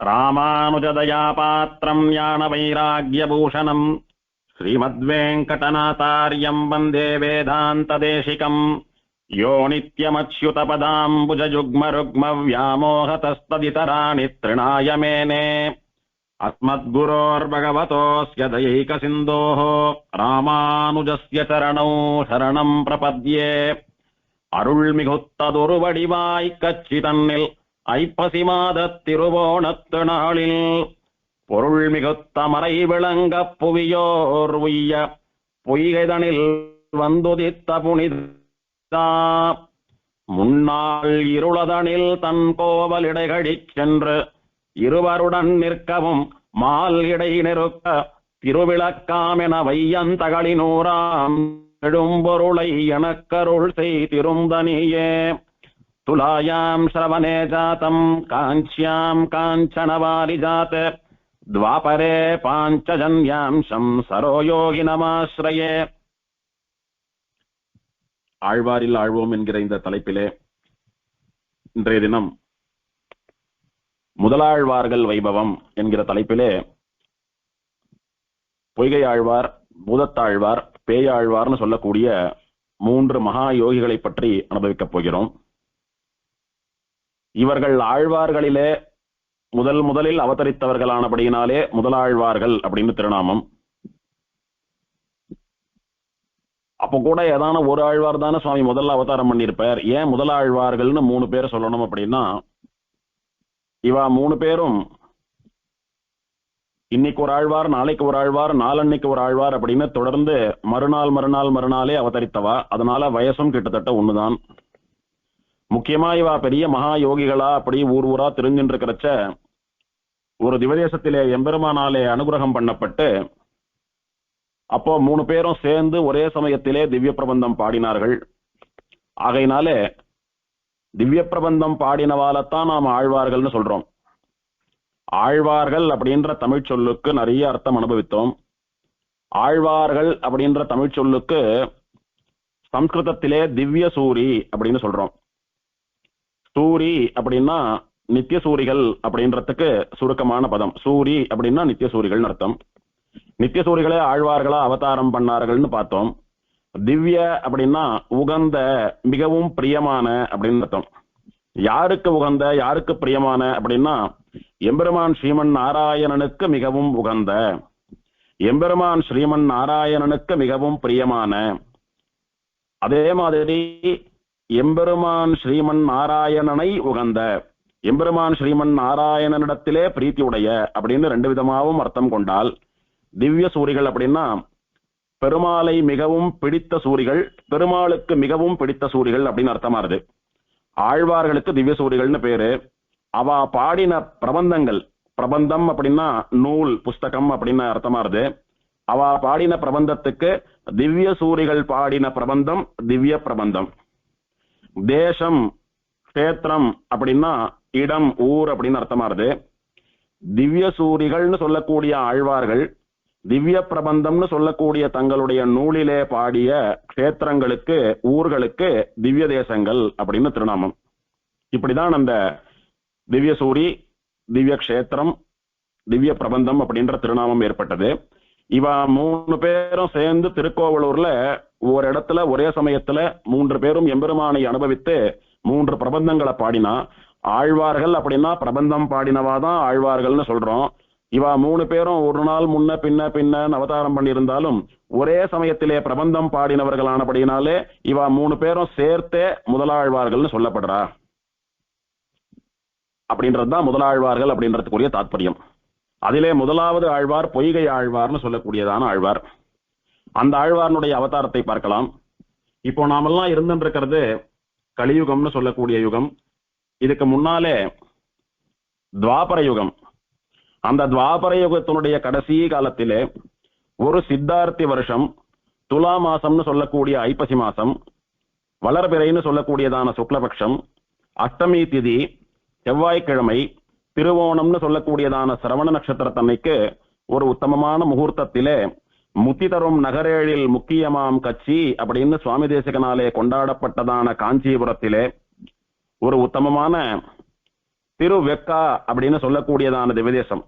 ராமானுஜதயாபாத்திரம் ஞானவைராக்யபூஷணம் ஸ்ரீமத்வேங்கடநாதார்யம் வந்தே வேதாந்ததேசிகம் யோ நித்யமச்யுதபதாம்புஜயுக்மருக்மவ்யாமோகதஸ்ததிதராணி த்ரிணாய மேனே அஸ்மத்குரோர்பகவதோஸ்ய தயைகசிந்தோः ராமானுஜஸ்ய சரணௌ சரணம் பிரபத்யே. அருள்மிகுத்ததொருவடிவாய் கச்சிதன்னில் ஐப்பசி மாதத் திருவோணத்து நாளில் பொருள் மிகுத்த மறை விளங்க புவியோர் உய்ய பொய்கைதனில் வந்துதித்த புனிதா முன்னாள் இருளதனில் தன் கோவலிடைகழிச் சென்று இருவருடன் நிற்கவும் மால் இடை நெருக்க திருவிளக்காமென வையந்தகளினூராம் எழும்பொருளை எனக்கருள் செய்திருந்தனியே. துலாயாம் ஸ்ரவணே ஜாதம் காஞ்சியாம் காஞ்சனவாரி ஜாத துவாபரே பாஞ்சஜன்யாம் சம்சரோ யோகினமாஸ்ரயே. ஆழ்வாரில் ஆழ்வோம் என்கிற இந்த தலைப்பிலே இன்றைய தினம் முதலாழ்வார்கள் வைபவம் என்கிற தலைப்பிலே பொய்கை ஆழ்வார், பூதத்தாழ்வார், பேயாழ்வார்னு சொல்லக்கூடிய 3 மகா யோகிகளை பற்றி அனுபவிக்கப் போகிறோம். இவர்கள் ஆழ்வார்களிலே முதலில் அவதரித்தவர்களானபடியினாலே முதலாழ்வார்கள் அப்படின்னு திருநாமம். அப்போ கூட ஏதான ஒரு ஆழ்வார் தானே சுவாமி முதல்ல அவதாரம் பண்ணியிருப்பார், ஏன் முதலாழ்வார்கள்னு 3 பேர் சொல்லணும் அப்படின்னா, இவா 3 பேரும் இன்னைக்கு ஒரு ஆழ்வார், நாளைக்கு ஒரு ஆழ்வார், நாளன்னைக்கு ஒரு ஆழ்வார் அப்படின்னு தொடர்ந்து மறுநாளே அவதரித்தவா. அதனால வயசும் கிட்டத்தட்ட ஒண்ணுதான். முக்கியமா இவா பெரிய மகா யோகிகளா அப்படி ஊரா தெரிஞ்சுட்டு இருக்கிறச்ச ஒரு திவதேசத்திலே எம்பெருமானாலே அனுகிரகம் பண்ணப்பட்டு அப்போ 3 பேரும் சேர்ந்து ஒரே சமயத்திலே திவ்ய பிரபந்தம் பாடினார்கள். ஆகையினாலே திவ்ய பிரபந்தம் பாடினவாலத்தான் நாம் ஆழ்வார்கள்னு சொல்றோம். ஆழ்வார்கள் அப்படின்ற தமிழ் சொல்லுக்கு நிறைய அர்த்தம் அனுபவித்தோம். ஆழ்வார்கள் அப்படின்ற தமிழ் சொல்லுக்கு சம்ஸ்கிருதத்திலே திவ்ய சூரி அப்படின்னு சொல்றோம். சூரி அப்படின்னா நித்திய சூரிகள் அப்படின்றதுக்கு சுருக்கமான பதம். சூரி அப்படின்னா நித்திய சூரிகள் அர்த்தம். நித்திய சூரிகளே ஆழ்வார்களா அவதாரம் பண்ணார்கள்னு பார்த்தோம். திவ்ய அப்படின்னா உகந்த, மிகவும் பிரியமான அப்படின்னு அர்த்தம். யாருக்கு உகந்த, யாருக்கு பிரியமான அப்படின்னா எம்பெருமான் ஸ்ரீமன் நாராயணனுக்கு மிகவும் உகந்த, எம்பெருமான் ஸ்ரீமன் நாராயணனுக்கு மிகவும் பிரியமான. அதே மாதிரி எம்பெருமான் ஸ்ரீமன் நாராயணனை உகந்த, எம்பெருமான் ஸ்ரீமன் நாராயணனிடத்திலே பிரீத்தியுடைய அப்படின்னு 2 விதமாகவும் அர்த்தம் கொண்டால், திவ்ய சூரிகள் அப்படின்னா பெருமாளை மிகவும் பிடித்த சூரிகள், பெருமாளுக்கு மிகவும் பிடித்த சூரிகள் அப்படின்னு அர்த்தமாறுது. ஆழ்வார்களுக்கு திவ்ய சூரிகள்னு பேரு. அவ பாடின பிரபந்தங்கள், பிரபந்தம் அப்படின்னா நூல், புஸ்தகம் அப்படின்னு அர்த்தமாறுது. அவ பாடின பிரபந்தத்துக்கு திவ்ய சூரிகள் பாடின பிரபந்தம் திவ்ய பிரபந்தம். தேசம், கஷேத்திரம் அப்படின்னா இடம், ஊர் அப்படின்னு அர்த்தமாறுது. திவ்ய சூரிகள்னு சொல்லக்கூடிய ஆழ்வார்கள் திவ்ய பிரபந்தம்னு சொல்லக்கூடிய தங்களுடைய நூலிலே பாடிய கஷேத்திரங்களுக்கு, ஊர்களுக்கு திவ்ய தேசங்கள் அப்படின்னு திருநாமம். இப்படிதான் அந்த திவ்ய சூரி, திவ்ய கஷேத்திரம், திவ்ய பிரபந்தம் அப்படின்ற திருநாமம் ஏற்பட்டது. இவ 3 பேரும் சேர்ந்து திருக்கோவலூர்ல ஒரு இடத்துல ஒரே சமயத்துல 3 பேரும் எம்பெருமானை அனுபவித்து 3 பிரபந்தங்களை பாடினா. ஆழ்வார்கள் அப்படின்னா பிரபந்தம் பாடினவாதான் ஆழ்வார்கள்னு சொல்றோம். இவா 3 பேரும் ஒரு நாள் முன்ன பின்ன அவதாரம் பண்ணியிருந்தாலும் ஒரே சமயத்திலே பிரபந்தம் பாடினவர்களானபடினாலே இவா 3 பேரும் சேர்த்தே முதலாழ்வார்கள்னு சொல்லப்படுறா. அப்படின்றதுதான் முதலாழ்வார்கள் அப்படின்றதுக்குரிய தாத்பரியம். அதிலே முதலாவது ஆழ்வார் பொய்கை ஆழ்வார்னு சொல்லக்கூடியதான ஆழ்வார். அந்த ஆழ்வார்னுடைய அவதாரத்தை பார்க்கலாம். இப்போ நாமெல்லாம் இருந்துட்டு இருக்கிறது கலியுகம்னு சொல்லக்கூடிய யுகம். இதுக்கு முன்னாலே துவாபர யுகம். அந்த துவாபர யுகத்தினுடைய கடைசி காலத்திலே ஒரு சித்தார்த்தி வருஷம், துலா மாசம்னு சொல்லக்கூடிய ஐப்பசி மாசம், வளர்பிறைன்னு சொல்லக்கூடியதான சுக்லபக்ஷம், அஷ்டமி திதி, செவ்வாய்க்கிழமை, திருவோணம்னு சொல்லக்கூடியதான சிரவண நட்சத்திரத்தன்னைக்கு ஒரு உத்தமமான முகூர்த்தத்திலே முத்தி தரும் நகரேழில் முக்கியமாம் கட்சி அப்படின்னு சுவாமி தேசிகனாலே கொண்டாடப்பட்டதான காஞ்சிபுரத்திலே ஒரு உத்தமமான திருவெக்கா அப்படின்னு சொல்லக்கூடியதான திவ்யதேசம்.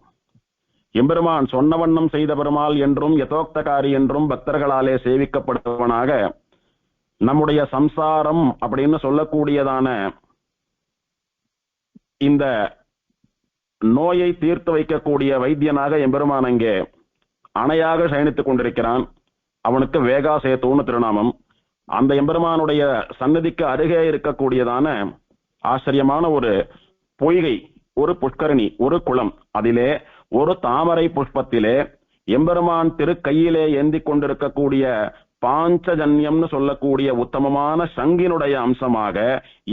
எம்பெருமான் சொன்ன வண்ணம் செய்த பெருமாள் என்றும் யதோக்தகாரி என்றும் பக்தர்களாலே சேவிக்கப்படுவனாக நம்முடைய சம்சாரம் அப்படின்னு சொல்லக்கூடியதான இந்த நோயை தீர்த்து வைக்கக்கூடிய வைத்தியனாக எம்பெருமான் அங்கே அணையாக சயனித்துக் கொண்டிருக்கிறான். அவனுக்கு வேகாசேத்துன்னு திருநாமம். அந்த எம்பெருமானுடைய சன்னதிக்கு அருகே இருக்கக்கூடியதான ஆச்சரியமான ஒரு பொய்கை, ஒரு புஷ்கரணி, ஒரு குளம். அதிலே ஒரு தாமரை புஷ்பத்திலே எம்பெருமான் திருக்கையிலே ஏந்தி கொண்டிருக்கக்கூடிய பாஞ்சஜன்யம்னு சொல்லக்கூடிய உத்தமமான சங்கினுடைய அம்சமாக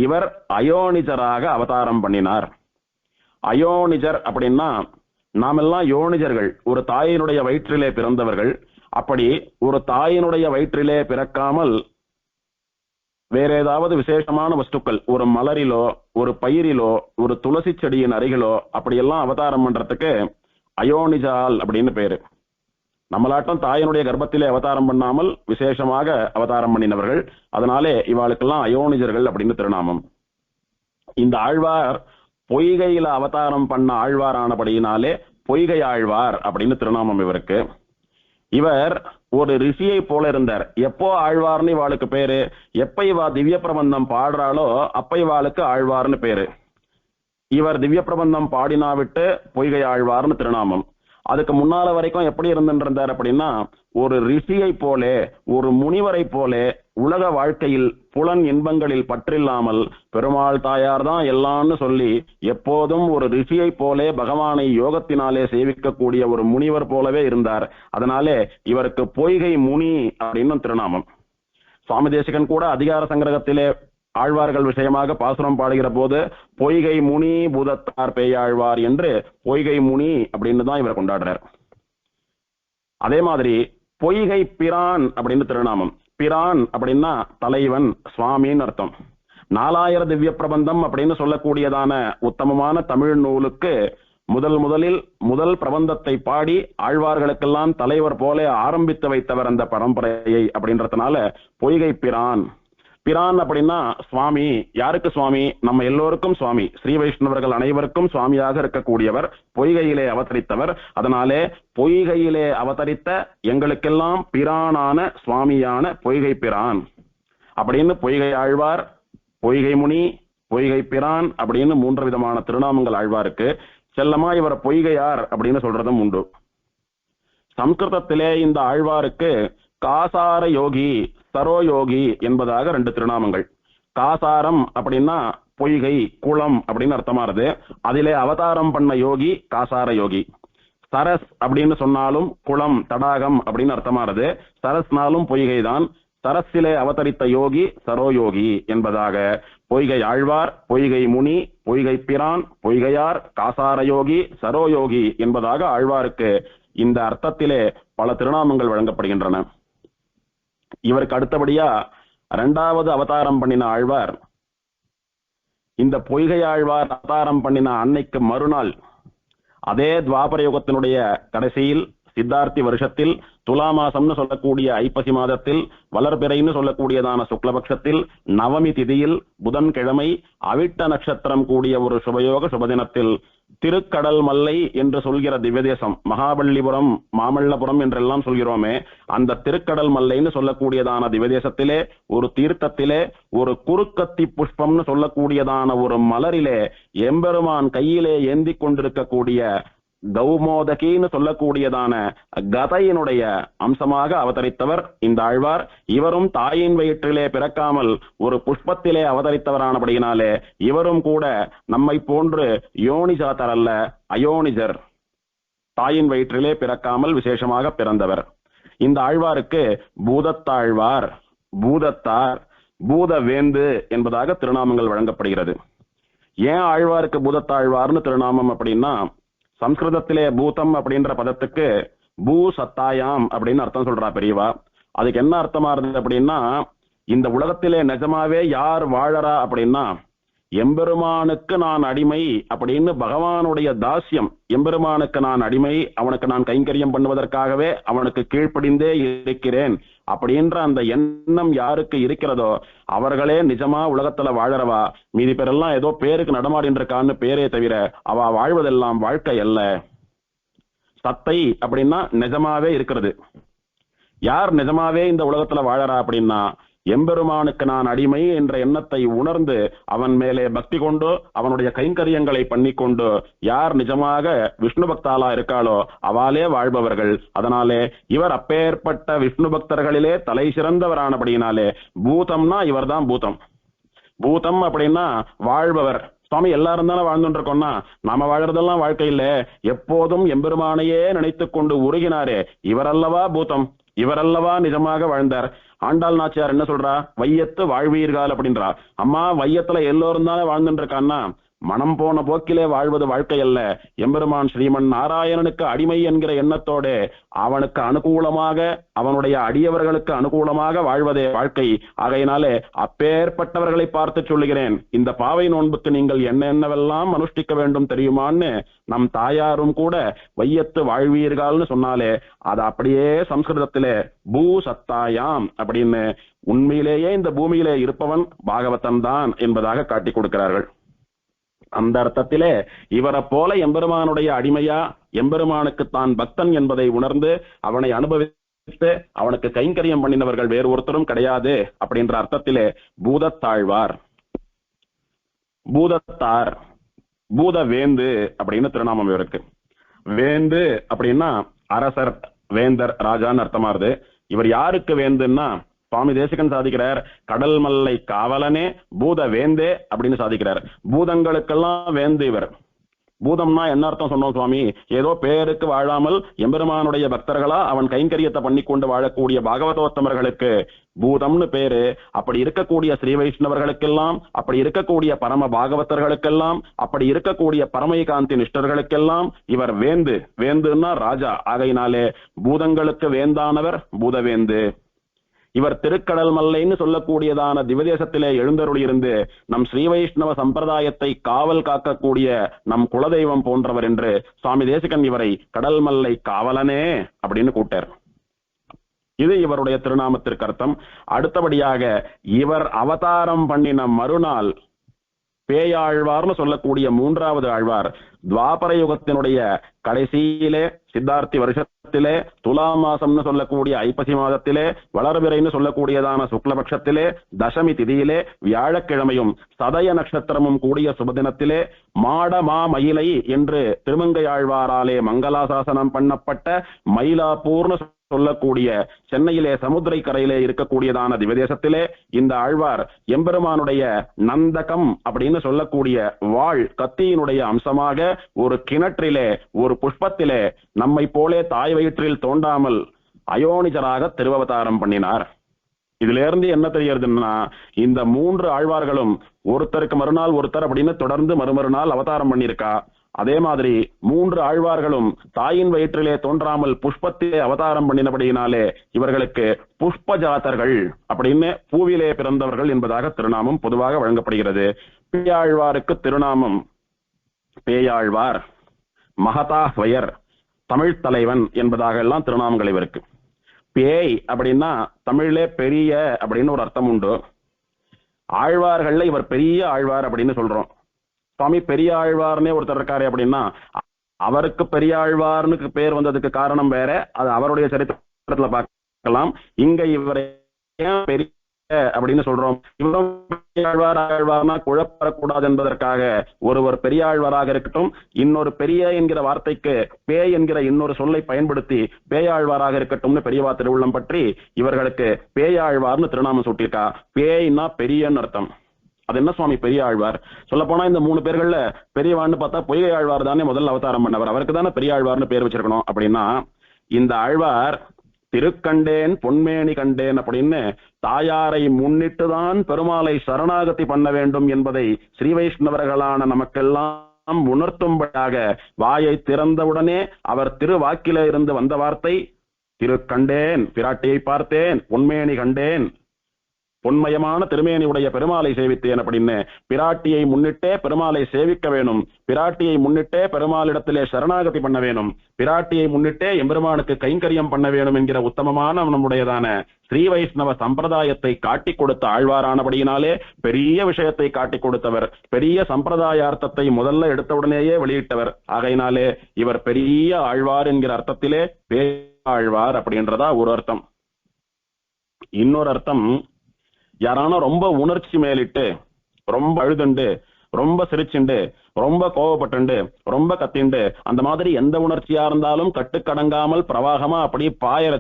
இவர் அயோனிஜராக அவதாரம் பண்ணினார். அயோனிஜர் அப்படின்னா நாமெல்லாம் யோனிஜர்கள், ஒரு தாயினுடைய வயிற்றிலே பிறந்தவர்கள். அப்படி ஒரு தாயினுடைய வயிற்றிலே பிறக்காமல் வேற ஏதாவது விசேஷமான வஸ்துக்கள், ஒரு மலரிலோ ஒரு பயிரிலோ ஒரு துளசி செடியின் அருகிலோ அப்படியெல்லாம் அவதாரம் பண்றதுக்கு அயோனிஜால் அப்படின்னு பேரு. நம்மளாட்டம் தாயினுடைய கர்ப்பத்திலே அவதாரம் பண்ணாமல் விசேஷமாக அவதாரம் பண்ணினவர்கள். அதனாலே இவாளுக்கெல்லாம் அயோனிஜர்கள் அப்படின்னு திருநாமம். இந்த ஆழ்வார் பொய்கையில அவதாரம் பண்ண ஆழ்வாரானபடியினாலே பொய்கை ஆழ்வார் அப்படின்னு திருநாமம் இவருக்கு. இவர் ஒரு ரிஷியை போல இருந்தார். எப்போ ஆழ்வார்னு இவாளுக்கு பேரு, எப்ப இவா திவ்ய பிரபந்தம் பாடுறாளோ அப்ப இவாளுக்கு ஆழ்வார்னு பேரு. இவர் திவ்ய பிரபந்தம் பாடினாவிட்டு பொய்கை ஆழ்வார்னு திருநாமம். அதுக்கு முன்னால வரைக்கும் எப்படி இருந்திருந்தார் அப்படின்னா, ஒரு ரிஷியை போலே, ஒரு முனிவரை போலே உலக வாழ்க்கையில் புலன் இன்பங்களில் பற்றில்லாமல் பெருமாள் தாயார் தான் எல்லாம்னு சொல்லி எப்போதும் ஒரு ரிஷியை போலே பகவானை யோகத்தினாலே சேவிக்கக்கூடிய ஒரு முனிவர் போலவே இருந்தார். அதனாலே இவருக்கு பொய்கை முனி அப்படின்னு திருநாமம். சுவாமி தேசிகன் கூட அதிகார சங்கிரகத்திலே ஆழ்வார்கள் விஷயமாக பாசுரம் பாடுகிற போது பொய்கை முனி பூதத்தார் பேயாழ்வார் என்று பொய்கை முனி அப்படின்னு தான் இவர் கொண்டாடுறார். அதே மாதிரி பொய்கை பிரான் அப்படின்னு திருநாமம். பிரான் அப்படின்னா தலைவன், சுவாமின்னு அர்த்தம். 4000 திவ்ய பிரபந்தம் அப்படின்னு சொல்லக்கூடியதான உத்தமமான தமிழ் நூலுக்கு முதல் பிரபந்தத்தை பாடி ஆழ்வார்களுக்கெல்லாம் தலைவர் போல ஆரம்பித்து வைத்தவர் அந்த பரம்பரையை. அப்படின்றதுனால பொய்கை பிரான். பிரான் அப்படின்னா சுவாமி. யாருக்கு சுவாமி? நம்ம எல்லோருக்கும் சுவாமி. ஸ்ரீ வைஷ்ணவர்கள் அனைவருக்கும் சுவாமியாக இருக்கக்கூடியவர், பொய்கையிலே அவதரித்தவர். அதனாலே பொய்கையிலே அவதரித்த எங்களுக்கெல்லாம் பிரானான சுவாமியான பொய்கை பிரான் அப்படின்னு பொய்கை ஆழ்வார், பொய்கை முனி, பொய்கை பிரான் அப்படின்னு 3 விதமான திருநாமங்கள் ஆழ்வாருக்கு. செல்லமா இவர் பொய்கையார் அப்படின்னு சொல்றதும் உண்டு. சம்ஸ்கிருதத்திலே இந்த ஆழ்வாருக்கு காசார யோகி, சரோயோகி என்பதாக 2 திருநாமங்கள். காசாரம் அப்படின்னா பொய்கை, குளம் அப்படின்னு அர்த்தமானது. அதிலே அவதாரம் பண்ண யோகி காசார யோகி. சரஸ் அப்படின்னு சொன்னாலும் குளம், தடாகம் அப்படின்னு அர்த்தமானது. சரஸ்னாலும் பொய்கை தான். சரஸிலே அவதரித்த யோகி சரோயோகி என்பதாக பொய்கை ஆழ்வார், பொய்கை முனி, பொய்கை பிரான், பொய்கையார், காசார யோகி, சரோயோகி என்பதாக ஆழ்வாருக்கு இந்த அர்த்தத்திலே பல திருநாமங்கள் வழங்கப்படுகின்றன. இவருக்கு அடுத்தபடியா 2வது அவதாரம் பண்ணின ஆழ்வார், இந்த பொய்கை ஆழ்வார் அவதாரம் பண்ணின அன்னைக்கு மறுநாள் அதே துவாபர யுகத்தினுடைய கடைசியில் சித்தார்த்தி வருஷத்தில் துலா மாசம்னு சொல்லக்கூடிய ஐப்பசி மாதத்தில் வளர்பிறைன்னு சொல்லக்கூடியதான சுக்லபக்ஷத்தில் நவமி திதியில் புதன்கிழமை அவிட்ட நட்சத்திரம் கூடிய ஒரு சுபயோக சுபதினத்தில் திருக்கடல் மல்லை என்று சொல்கிற திவ்யதேசம், மகாபல்லிபுரம், மாமல்லபுரம் என்றெல்லாம் சொல்கிறோமே, அந்த திருக்கடல் மல்லைன்னு சொல்லக்கூடியதான திவ்யதேசத்திலே ஒரு தீர்த்தத்திலே ஒரு குறுக்கத்தி புஷ்பம்னு சொல்லக்கூடியதான ஒரு மலரிலே எம்பெருமான் கையிலே ஏந்தி கொண்டிருக்கக்கூடிய கௌமோதகின்னு சொல்லக்கூடியதான கதையினுடைய அம்சமாக அவதரித்தவர் இந்த ஆழ்வார். இவரும் தாயின் வயிற்றிலே பிறக்காமல் ஒரு புஷ்பத்திலே அவதரித்தவரானபடியினாலே இவரும் கூட நம்மை போன்று யோனிஜாதர் அல்ல, அயோனிஜர். தாயின் வயிற்றிலே பிறக்காமல் விசேஷமாக பிறந்தவர். இந்த ஆழ்வாருக்கு பூதத்தாழ்வார், பூதத்தார், பூதவேந்து என்பதாக திருநாமங்கள் வழங்கப்படுகிறது. ஏன் ஆழ்வாருக்கு பூதத்தாழ்வார்னு திருநாமம் அப்படின்னா, சம்ஸ்கிருதத்திலே பூதம் அப்படின்ற பதத்துக்கு பூ சத்தாயாம் அப்படின்னு அர்த்தம் சொல்றா பெரியவா. அதுக்கு என்ன அர்த்தமா இருந்தது அப்படின்னா, இந்த உலகத்திலே நிஜமாவே யார் வாழறா அப்படின்னா, எம்பெருமானுக்கு நான் அடிமை அப்படின்னு பகவானுடைய தாஸ்யம். எம்பெருமானுக்கு நான் அடிமை, அவனுக்கு நான் கைங்கரியம் பண்ணுவதற்காகவே அவனுக்கு கீழ்ப்படிந்தே இருக்கிறேன் அப்படின்ற அந்த எண்ணம் யாருக்கு இருக்கிறதோ அவர்களே நிஜமா உலகத்துல வாழறவா. மீதி பேரெல்லாம் ஏதோ பேருக்கு நடமாடின்னு இருக்கான்னு பேரே தவிர அவ வாழ்வதெல்லாம் வாழ்க்கை அல்ல. சத்தை அப்படின்னா நிஜமாவே இருக்கிறது. யார் நிஜமாவே இந்த உலகத்துல வாழறா அப்படின்னா எம்பெருமானுக்கு நான் அடிமை என்ற எண்ணத்தை உணர்ந்து அவன் மேலே பக்தி கொண்டு அவனுடைய கைங்கரியங்களை பண்ணி கொண்டு யார் நிஜமாக விஷ்ணு பக்தாலா இருக்காளோ அவாலே வாழ்பவர்கள். அதனாலே இவர் அப்பேற்பட்ட விஷ்ணு பக்தர்களிலே தலை சிறந்தவரானபடியினாலே பூதம்னா இவர் தான் பூதம். பூதம் அப்படின்னா வாழ்பவர். சுவாமி எல்லாரும் தானே வாழ்ந்துட்டு இருக்கோம்னா நாம வாழறதெல்லாம் வாழ்க்கை இல்ல, எப்போதும் எம்பெருமானையே நினைத்து கொண்டு உருகினாரே இவரல்லவா பூதம், இவரல்லவா நிஜமாக வாழ்ந்தார். ஆண்டாள் நாச்சியார் என்ன சொல்றா, வையத்து வாழ்வீர்கள் அப்படின்றா. அம்மா வையத்துல எல்லோரும் தானே வாழ்ந்துட்டு இருக்கான்னா மனம் போன போக்கிலே வாழ்வது வாழ்க்கை அல்ல. எம்பெருமான் ஸ்ரீமன் நாராயணனுக்கு அடிமை என்கிற எண்ணத்தோடு அவனுக்கு அனுகூலமாக அவனுடைய அடியவர்களுக்கு அனுகூலமாக வாழ்வதே வாழ்க்கை. ஆகையினாலே அப்பேற்பட்டவர்களை பார்த்து சொல்லுகிறேன், இந்த பாவை நோன்புக்கு நீங்கள் என்னென்னவெல்லாம் அனுஷ்டிக்க வேண்டும் தெரியுமான்னு நம் தாயாரும் கூட வையத்து வாழ்வீர்கள்னு சொன்னாலே அது அப்படியே சம்ஸ்கிருதத்திலே பூ சத்தாயாம் அப்படின்னு உண்மையிலேயே இந்த பூமியிலே இருப்பவன் பாகவதன் தான் என்பதாக காட்டி கொடுக்கிறார்கள். அந்த அர்த்தத்திலே இவரை போல எம்பெருமானுடைய அடிமையா எம்பெருமானுக்கு தான் பக்தன் என்பதை உணர்ந்து அவனை அனுபவித்து அவனுக்கு கைங்கரியம் பண்ணினவர்கள் வேறு ஒருத்தரும் கிடையாது அப்படின்ற அர்த்தத்திலே பூதத்தாழ்வார், பூதத்தார், பூத வேந்து அப்படின்னு திருநாமம் இவருக்கு. வேந்து அப்படின்னா அரசர், வேந்தர், ராஜான்னு அர்த்தமாறுது. இவர் யாருக்கு வேந்துன்னா சுவாமி தேசிகன் சாதிக்கிறார், கடல் மல்லை காவலனே பூத வேந்தே அப்படின்னு சாதிக்கிறார். பூதங்களுக்கெல்லாம் வேந்து இவர். பூதம்னா என்ன அர்த்தம் சொன்னோம் சுவாமி, ஏதோ பேருக்கு வாழாமல் எம்பெருமானுடைய பக்தர்களா அவன் கைங்கரியத்தை பண்ணி கொண்டு வாழக்கூடிய பாகவதோத்தமர்களுக்கு பூதம்னு பேரு. அப்படி இருக்கக்கூடிய ஸ்ரீ வைஷ்ணவர்களுக்கெல்லாம், அப்படி இருக்கக்கூடிய பரம பாகவதர்களுக்கெல்லாம், அப்படி இருக்கக்கூடிய பரமகாந்தி நிஷ்டர்களுக்கெல்லாம் இவர் வேந்து. வேந்துன்னா ராஜா. ஆகையினாலே பூதங்களுக்கு வேந்தானவர் பூதவேந்து. இவர் திருக்கடல் மல்லைன்னு சொல்லக்கூடியதான திவதேசத்திலே எழுந்தருளி இருந்து நம் ஸ்ரீ வைஷ்ணவ சம்பிரதாயத்தை காவல் காக்கக்கூடிய நம் குலதெய்வம் போன்றவர் என்று சுவாமி தேசிகன் இவரை கடல் மல்லை காவலனே அப்படின்னு கூட்டார். இது இவருடைய திருநாமத்திற்கு அர்த்தம். அடுத்தபடியாக இவர் அவதாரம் பண்ணின மறுநாள் பேயாழ்வார்னு சொல்லக்கூடிய மூன்றாவது ஆழ்வார் துவாபர யுகத்தினுடைய கடைசியிலே சித்தார்த்தி வருஷத்திலே துலா மாசம்னு சொல்லக்கூடிய ஐப்பசி மாதத்திலே வளர்பிறைன்னு சொல்லக்கூடியதான சுக்லபக்ஷத்திலே தசமி திதியிலே வியாழக்கிழமையும் சதய நட்சத்திரமும் கூடிய சுபதினத்திலே மாட மயிலை என்று திருமங்கையாழ்வாராலே மங்களாசாசனம் பண்ணப்பட்ட மயிலாப்பூர்னு சொல்லக்கூடிய சென்னையிலே சமுத்திரை கரையிலே இருக்கக்கூடியதான திவதேசத்திலே இந்த ஆழ்வார் எம்பெருமானுடைய நந்தகம் அப்படின்னு சொல்லக்கூடிய வாழ் கத்தியினுடைய அம்சமாக ஒரு கிணற்றிலே ஒரு புஷ்பத்திலே நம்மை போலே தாய் வயிற்றில் தோண்டாமல் அயோனிஜராக திருவவதாரம் பண்ணினார். இதுல இருந்து என்ன தெரியறதுன்னா இந்த மூன்று ஆழ்வார்களும் ஒருத்தருக்கு மறுநாள் ஒருத்தர் அப்படின்னு தொடர்ந்து மறுநாள் அவதாரம் பண்ணியிருக்கா. அதே மாதிரி மூன்று ஆழ்வார்களும் தாயின் வயிற்றிலே தோன்றாமல் புஷ்பத்திலே அவதாரம் பண்ணினபடியினாலே இவர்களுக்கு புஷ்ப ஜாதர்கள் அப்படின்னு பூவிலே பிறந்தவர்கள் என்பதாக திருநாமம் பொதுவாக வழங்கப்படுகிறது. பேயாழ்வாருக்கு திருநாமம் பேயாழ்வார், மகதா ஸ்வயர், தமிழ் தலைவன் என்பதாக எல்லாம் திருநாமங்கள் இவருக்கு. பேய் அப்படின்னா தமிழிலே பெரிய அப்படின்னு ஒரு அர்த்தம் உண்டு. ஆழ்வார்கள்ல இவர் பெரிய ஆழ்வார் அப்படின்னு சொல்றோம். சுவாமி பெரிய ஆழ்வார்னே ஒருத்தர் இருக்காரு அப்படின்னா அவருக்கு பெரிய ஆழ்வார்னு பேர் வந்ததுக்கு காரணம் வேற, அது அவருடைய சரித்திரத்துல பார்க்கலாம். இங்க இவரை பெரிய அப்படின்னு சொல்றோம். இவரும் ஆழ்வார்னா குழப்பக்கூடாது என்பதற்காக ஒருவர் பெரிய ஆழ்வாராக இருக்கட்டும், இன்னொரு பெரிய என்கிற வார்த்தைக்கு பேய் என்கிற இன்னொரு சொல்லை பயன்படுத்தி பேயாழ்வாராக இருக்கட்டும்னு பெரியவா திருவுள்ளம் பற்றி இவர்களுக்கு பேயாழ்வார்னு திருநாமம் சூட்டியிருக்கா. பேய்னா பெரியன்னு அர்த்தம். அது என்ன சுவாமி பெரிய ஆழ்வார்? சொல்ல போனா இந்த மூணு பேர்கள்ல பெரியவான்னு பார்த்தா பொய்கை ஆழ்வார் தானே முதல்ல அவதாரம் பண்ணவர், அவருக்கு தானே பெரிய ஆழ்வார்னு பேர் வச்சிருக்கணும். அப்படின்னா இந்த ஆழ்வார் திருக்கண்டேன் பொன்மேனி கண்டேன் அப்படின்னு தாயாரை முன்னிட்டுதான் பெருமாளை சரணாகதி பண்ண வேண்டும் என்பதை ஸ்ரீ வைஷ்ணவர்களான நமக்கெல்லாம் உணர்த்தும்படியாக வாயை திறந்தவுடனே அவர் திருவாக்கில இருந்து வந்த வார்த்தை திருக்கண்டேன், பிராட்டியை பார்த்தேன், பொன்மேனி கண்டேன், பொன்மயமான திருமேனியுடைய பெருமாளை சேவித்தேன் அப்படின்னு பிராட்டியை முன்னிட்டே பெருமாளை சேவிக்க வேணும், பிராட்டியை முன்னிட்டே பெருமாளிடத்திலே சரணாகதி பண்ண வேணும், பிராட்டியை முன்னிட்டே எம்பெருமானுக்கு கைங்கரியம் பண்ண வேணும் என்கிற உத்தமமான நம்முடையதான ஸ்ரீ வைஷ்ணவ சம்பிரதாயத்தை காட்டி கொடுத்த ஆழ்வாரானபடியினாலே பெரிய விஷயத்தை காட்டி கொடுத்தவர், பெரிய சம்பிரதாயார்த்தத்தை முதல்ல எடுத்தவுடனேயே வெளியிட்டவர். ஆகையினாலே இவர் பெரிய ஆழ்வார் என்கிற அர்த்தத்திலே பேழ்வார் அப்படின்றதா ஒரு அர்த்தம். இன்னொரு அர்த்தம், யாரான ரொம்ப உணர்ச்சி மேலிட்டு ரொம்ப அழுதுண்டு ரொம்ப சிரிச்சுண்டு ரொம்ப கோவப்பட்டுண்டு ரொம்ப கத்திண்டு அந்த மாதிரி எந்த உணர்ச்சியா இருந்தாலும் கட்டுக்கடங்காமல் பிரவாகமா அப்படியே பாயற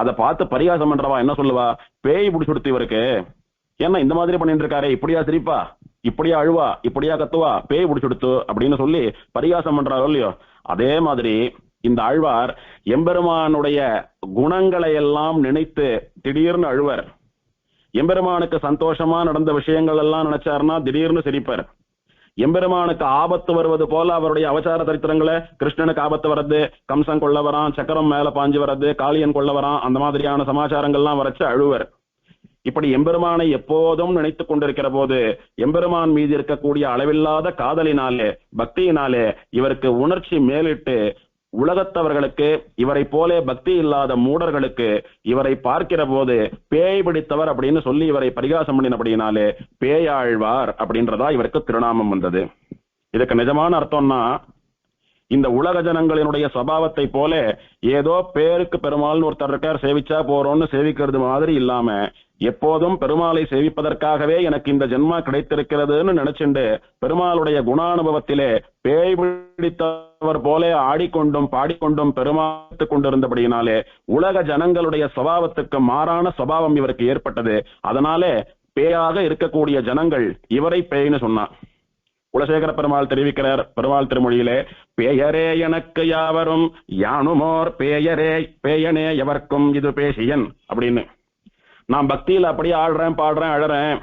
அதை பார்த்து பரிகாசம் பண்றவா என்ன சொல்லுவா, பேய் பிடிச்சுடுத்து இவருக்கு, ஏன்னா இந்த மாதிரி பண்ணிட்டு இருக்காரு, இப்படியா சிரிப்பா, இப்படியா அழுவா, இப்படியா கத்துவா, பேய் பிடிச்சுடுத்து அப்படின்னு சொல்லி பரிகாசம் பண்றாரோ இல்லையோ, அதே மாதிரி இந்த ஆழ்வார் எம்பெருமானுடைய குணங்களை எல்லாம் நினைத்து திடீர்னு அழுவர். எம்பெருமானுக்கு சந்தோஷமா நடந்த விஷயங்கள் எல்லாம் நினைச்சாருன்னா திடீர்னு சிரிப்பார். எம்பெருமானுக்கு ஆபத்து வருவது போல அவருடைய அவசார சரித்திரங்களை, கிருஷ்ணனுக்கு ஆபத்து வர்றது, கம்சன் கொள்ள வரான், சக்கரம் மேல பாஞ்சு வர்றது, காளியன் கொள்ள வரான், அந்த மாதிரியான சமாச்சாரங்கள்லாம் வரைச்சு அழுவர். இப்படி எம்பெருமானை எப்போதும் நினைத்துக் கொண்டிருக்கிற போது எம்பெருமான் மீது இருக்கக்கூடிய அளவில்லாத காதலினாலே பக்தியினாலே இவருக்கு உணர்ச்சி மேலிட்டு உலகத்தவர்களுக்கு, இவரை போலே பக்தி இல்லாத மூடர்களுக்கு இவரை பார்க்கிற போது பேய் பிடித்தவர் அப்படின்னு சொல்லி இவரை பரிகாசம் பண்ணினபடினாலே பேயாழ்வார் அப்படின்றதா இவருக்கு திருநாமம் வந்தது. இதுக்கு நிஜமான அர்த்தம்னா, இந்த உலக ஜனங்களினுடைய சுபாவத்தை போல ஏதோ பேருக்கு பெருமாள்னு ஒருத்தர் இருக்கார், சேவிச்சா போறோம்னு சேவிக்கிறது மாதிரி இல்லாம எப்போதும் பெருமாளை சேவிப்பதற்காகவே எனக்கு இந்த ஜென்மா கிடைத்திருக்கிறதுன்னு நினைச்சுண்டு பெருமாளுடைய குணானுபவத்திலே பேய் பிடித்தவர் போல ஆடிக்கொண்டும் பாடிக்கொண்டும் பெருமாத்து கொண்டிருந்தபடியினாலே உலக ஜனங்களுடைய சுபாவத்துக்கு மாறான சுபாவம் இவருக்கு ஏற்பட்டது. அதனாலே பேயாக இருக்கக்கூடிய ஜனங்கள் இவரை பேய்னு சொன்னார். குலசேகர பெருமாள் தெரிவிக்கிறார் பெருமாள் திருமொழியிலே, பேயரே எனக்கு யாவரும் யானுமோர் பேயரே பேயனே எவர்க்கும் இது பேசியன் அப்படின்னு. நான் பக்தியில அப்படியே ஆடுறேன் பாடுறேன் அழறேன்,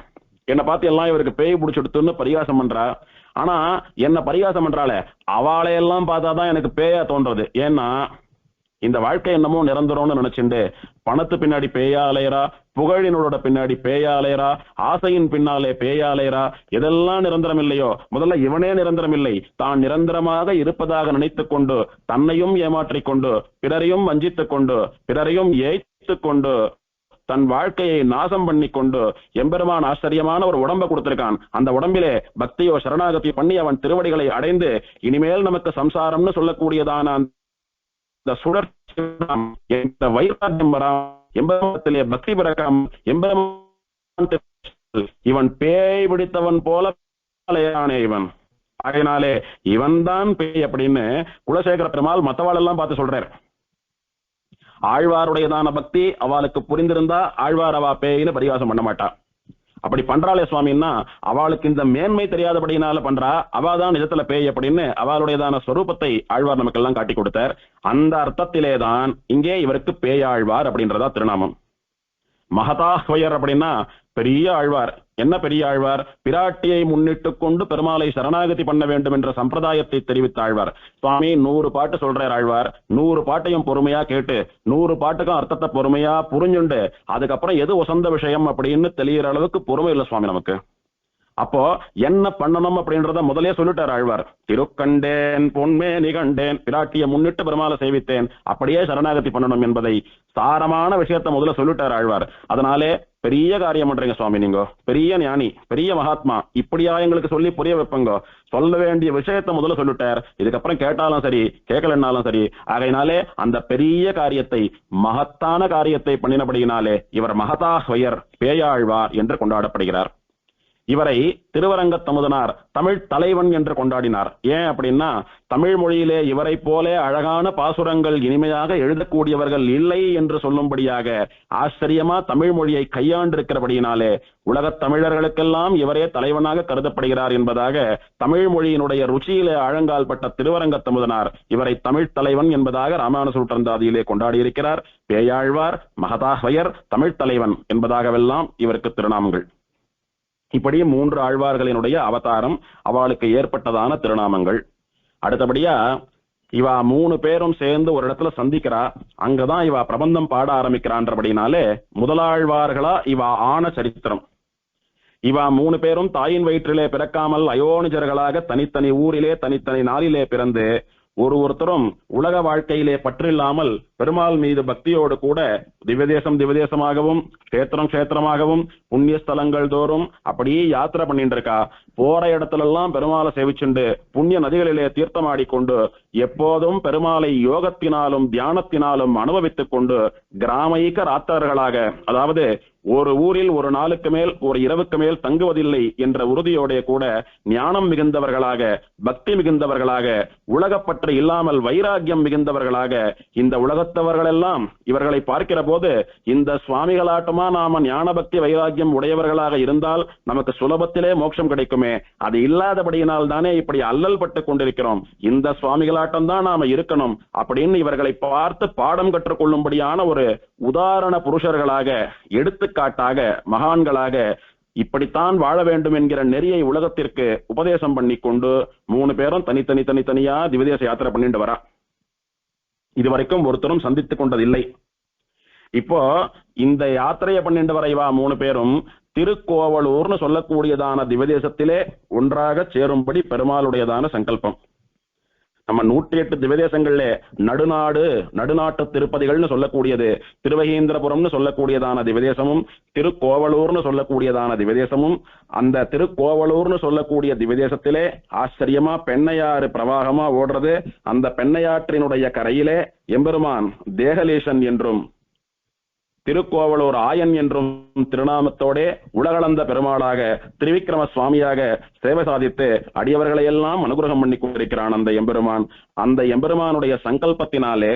என்னை பார்த்து எல்லாம் இவருக்கு பேய் பிடிச்சுடுத்துன்னு பரிகாசம் பண்றா. ஆனா என்ன பரிகாசம் பண்றாளே அவளையெல்லாம் பார்த்தாதான் எனக்கு பேயா தோன்றது. ஏன்னா இந்த வாழ்க்கை என்னமோ நிரந்தரம்னு நினைச்சுண்டு பணத்து பின்னாடி பேயாலையரா, புகழினோட பின்னாடி பேயாலையரா, ஆசையின் பின்னாலே பேயாலையரா, எதெல்லாம் நிரந்தரம் இல்லையோ முதல்ல இவனே நிரந்தரம் இல்லை, தான் நிரந்தரமாக இருப்பதாக நினைத்துக் கொண்டு தன்னையும் ஏமாற்றிக் கொண்டு பிறரையும் வஞ்சித்துக் கொண்டு பிறரையும் ஏய்த்துக் கொண்டு தன் வாழ்க்கையை நாசம் பண்ணி கொண்டு எம்பெருமான் ஆச்சரியமான ஒரு உடம்பை கொடுத்திருக்கான். அந்த உடம்பிலே பக்தியோ சரணாகதி பண்ணி அவன் திருவடிகளை அடைந்து இனிமேல் நமக்கு சம்சாரம்னு சொல்லக்கூடியதான இந்த சுழற்சி வைராக்கியம் வராம், எம்பெருமானத்திலே பக்தி பிறக்காம எம்பெருமான் இவன் பேய் பிடித்தவன் போல இவன், ஆகையினாலே இவன் தான் பேய் அப்படின்னு குலசேகர பெருமாள் மத்தவாள் எல்லாம் பார்த்து சொல்றாரு. ஆழ்வாருடையதான பக்தி அவளுக்கு புரிந்திருந்தா ஆழ்வார் அவா பேயின்னு பரிகாசம் பண்ண மாட்டா. அப்படி பண்றாளே சுவாமின்னா அவளுக்கு இந்த மேன்மை தெரியாதபடினால பண்றா, அவாதான் நிஜத்துல பேய் அப்படின்னு அவளுடையதான ஸ்வரூபத்தை ஆழ்வார் நமக்கு எல்லாம் காட்டி கொடுத்தார். அந்த அர்த்தத்திலேதான் இங்கே இவருக்கு பேயாழ்வார் அப்படின்றதா திருநாமம். மகதாஹ்வயர் அப்படின்னா பெரிய ஆழ்வார். என்ன பெரிய ஆழ்வார்? பிராட்டியை முன்னிட்டு கொண்டு பெருமாளை சரணாகதி பண்ண வேண்டும் என்ற சம்பிரதாயத்தை தெரிவித்த ஆழ்வார். சுவாமி 100 பாட்டு சொல்றார் ஆழ்வார், 100 பாட்டையும் பொறுமையா கேட்டு 100 பாட்டுக்கும் அர்த்தத்தை பொறுமையா புரிஞ்சுண்டு அதுக்கப்புறம் எது உசந்த விஷயம் அப்படின்னு தெளிகிற அளவுக்கு பொறுமை இல்லை சுவாமி நமக்கு. அப்போ என்ன பண்ணணும் அப்படின்றத முதலே சொல்லிட்டார் ஆழ்வார். திருக்கண்டேன் பொன்மே நிகண்டேன், பிராட்டியை முன்னிட்டு பெருமாளை சேவித்தேன், அப்படியே சரணாகதி பண்ணணும் என்பதை சாரமான விஷயத்த முதல்ல சொல்லிட்டார் ஆழ்வார். அதனாலே பெரிய காரியம் பண்றீங்க சுவாமி, நீங்க பெரிய ஞானி, பெரிய மகாத்மா, இப்படியா எங்களுக்கு சொல்லி புரிய வைப்பங்க. சொல்ல வேண்டிய விஷயத்த முதல்ல சொல்லிட்டார். இதுக்கப்புறம் கேட்டாலும் சரி கேட்கலன்னாலும் சரி. ஆகையினாலே அந்த பெரிய காரியத்தை மகத்தான காரியத்தை பண்ணினபடியினாலே இவர் மகதாஹ்வயர் பேயாழ்வார் என்று கொண்டாடப்படுகிறார். இவரை திருவரங்கத்தமுதனார் தமிழ் தலைவன் என்று கொண்டாடினார். ஏன் அப்படின்னா தமிழ் மொழியிலே இவரை போல அழகான பாசுரங்கள் இனிமையாக எழுதக்கூடியவர்கள் இல்லை என்று சொல்லும்படியாக ஆச்சரியமா தமிழ் மொழியை கையாண்டிருக்கிறபடியினாலே உலகத் தமிழர்களுக்கெல்லாம் இவரே தலைவனாக கருதப்படுகிறார் என்பதாக தமிழ் மொழியினுடைய ருச்சியிலே ஆழங்கால் பட்ட திருவரங்கத்தமுதனார் இவரை தமிழ் தலைவன் என்பதாக ராமானுஜ சூத்திரந்தாதியிலே கொண்டாடியிருக்கிறார். பேயாழ்வார், மகதாஹ்வயர், தமிழ் தலைவன் என்பதாகவெல்லாம் இவருக்கு திருநாமங்கள். இப்படி 3 ஆழ்வார்களினுடைய அவதாரம், அவளுக்கு ஏற்பட்டதான திருநாமங்கள். அடுத்தபடியா இவா 3 பேரும் சேர்ந்து ஒரு இடத்துல சந்திக்கிறா. அங்கதான் இவா பிரபந்தம் பாட ஆரம்பிக்கிறான்றபடினாலே முதலாழ்வார்களா இவா ஆன சரித்திரம். இவா 3 பேரும் தாயின் வயிற்றிலே பிறக்காமல் அயோனிஜர்களாக தனித்தனி ஊரிலே தனித்தனி நாளிலே பிறந்து ஒருத்தரும் உலக வாழ்க்கையிலே பற்றில்லாமல் பெருமாள் மீது பக்தியோடு கூட திவ்யதேசமாகவும் கஷேத்திரமாகவும் புண்ணிய ஸ்தலங்கள் தோறும் அப்படியே யாத்திரை பண்ணிட்டு இருக்கா. போற இடத்துல எல்லாம் பெருமாளை சேவிச்சுண்டு புண்ணிய நதிகளிலே தீர்த்தமாடி கொண்டு எப்போதும் பெருமாளை யோகத்தினாலும் தியானத்தினாலும் அனுபவித்துக் கொண்டு கிராமீக ராத்தர்களாக, அதாவது ஒரு ஊரில் ஒரு நாளுக்கு மேல் ஒரு இரவுக்கு மேல் தங்குவதில்லை என்ற உறுதியோட கூட ஞானம் மிகுந்தவர்களாக, பக்தி மிகுந்தவர்களாக, உலகப்பற்று இல்லாமல் வைராக்கியம் மிகுந்தவர்களாக இந்த உலகத்தவர்கள் எல்லாம் இவர்களை பார்க்கிற போது இந்த சுவாமிகளாட்டமா நாம ஞான பக்தி வைராக்கியம் உடையவர்களாக இருந்தால் நமக்கு சுலபத்திலே மோட்சம் கிடைக்குமே, அது இல்லாதபடியினால் தானே இப்படி அல்லல் பட்டு கொண்டிருக்கிறோம், இந்த சுவாமிகளாட்டம் தான் நாம இருக்கணும் அப்படின்னு இவர்களை பார்த்து பாடம் கற்றுக்கொள்ளும்படியான ஒரு உதாரண புருஷர்களாக, எடுத்துக்காட்டாக, மகான்களாக இப்படித்தான் வாழ வேண்டும் என்கிற நெறியை உலகத்திற்கு உபதேசம் பண்ணி கொண்டு 3 பேரும் தனித்தனியா திவ்யதேச யாத்திரை பண்ணிட்டு வரா. இதுவரைக்கும் ஒருத்தரும் சந்தித்துக் கொண்டதில்லை. இப்போ இந்த யாத்திரையை பண்ணிட்டு வர இவா 3 பேரும் திருக்கோவலூர்னு சொல்லக்கூடியதான திவ்யதேசத்திலே ஒன்றாக சேரும்படி பெருமாளுடையதான சங்கல்பம். நம்ம 108 திவ்யதேசங்கள்ல நடுநாட்டு திருப்பதிகள்னு சொல்லக்கூடியது திருவகீந்திரபுரம்னு சொல்லக்கூடியதான திவ்யதேசமும் திருக்கோவலூர்னு சொல்லக்கூடியதான திவ்யதேசமும், அந்த திருக்கோவலூர்னு சொல்லக்கூடிய திவ்யதேசத்திலே ஆச்சரியமா பெண்ணையாறு பிரவாகமா ஓடுறது. அந்த பெண்ணையாற்றினுடைய கரையிலே எம்பெருமான் தேகலேசன் என்றும் திருக்கோவலூர் ஆயன் என்றும் திருநாமத்தோடே உலகளந்த பெருமாளாக திரிவிக்ரம சுவாமியாக சேவை சாதித்து அடியவர்களை எல்லாம் அனுகிரகம் பண்ணி கொண்டிருக்கிறான் அந்த எம்பெருமான். அந்த எம்பெருமானுடைய சங்கல்பத்தினாலே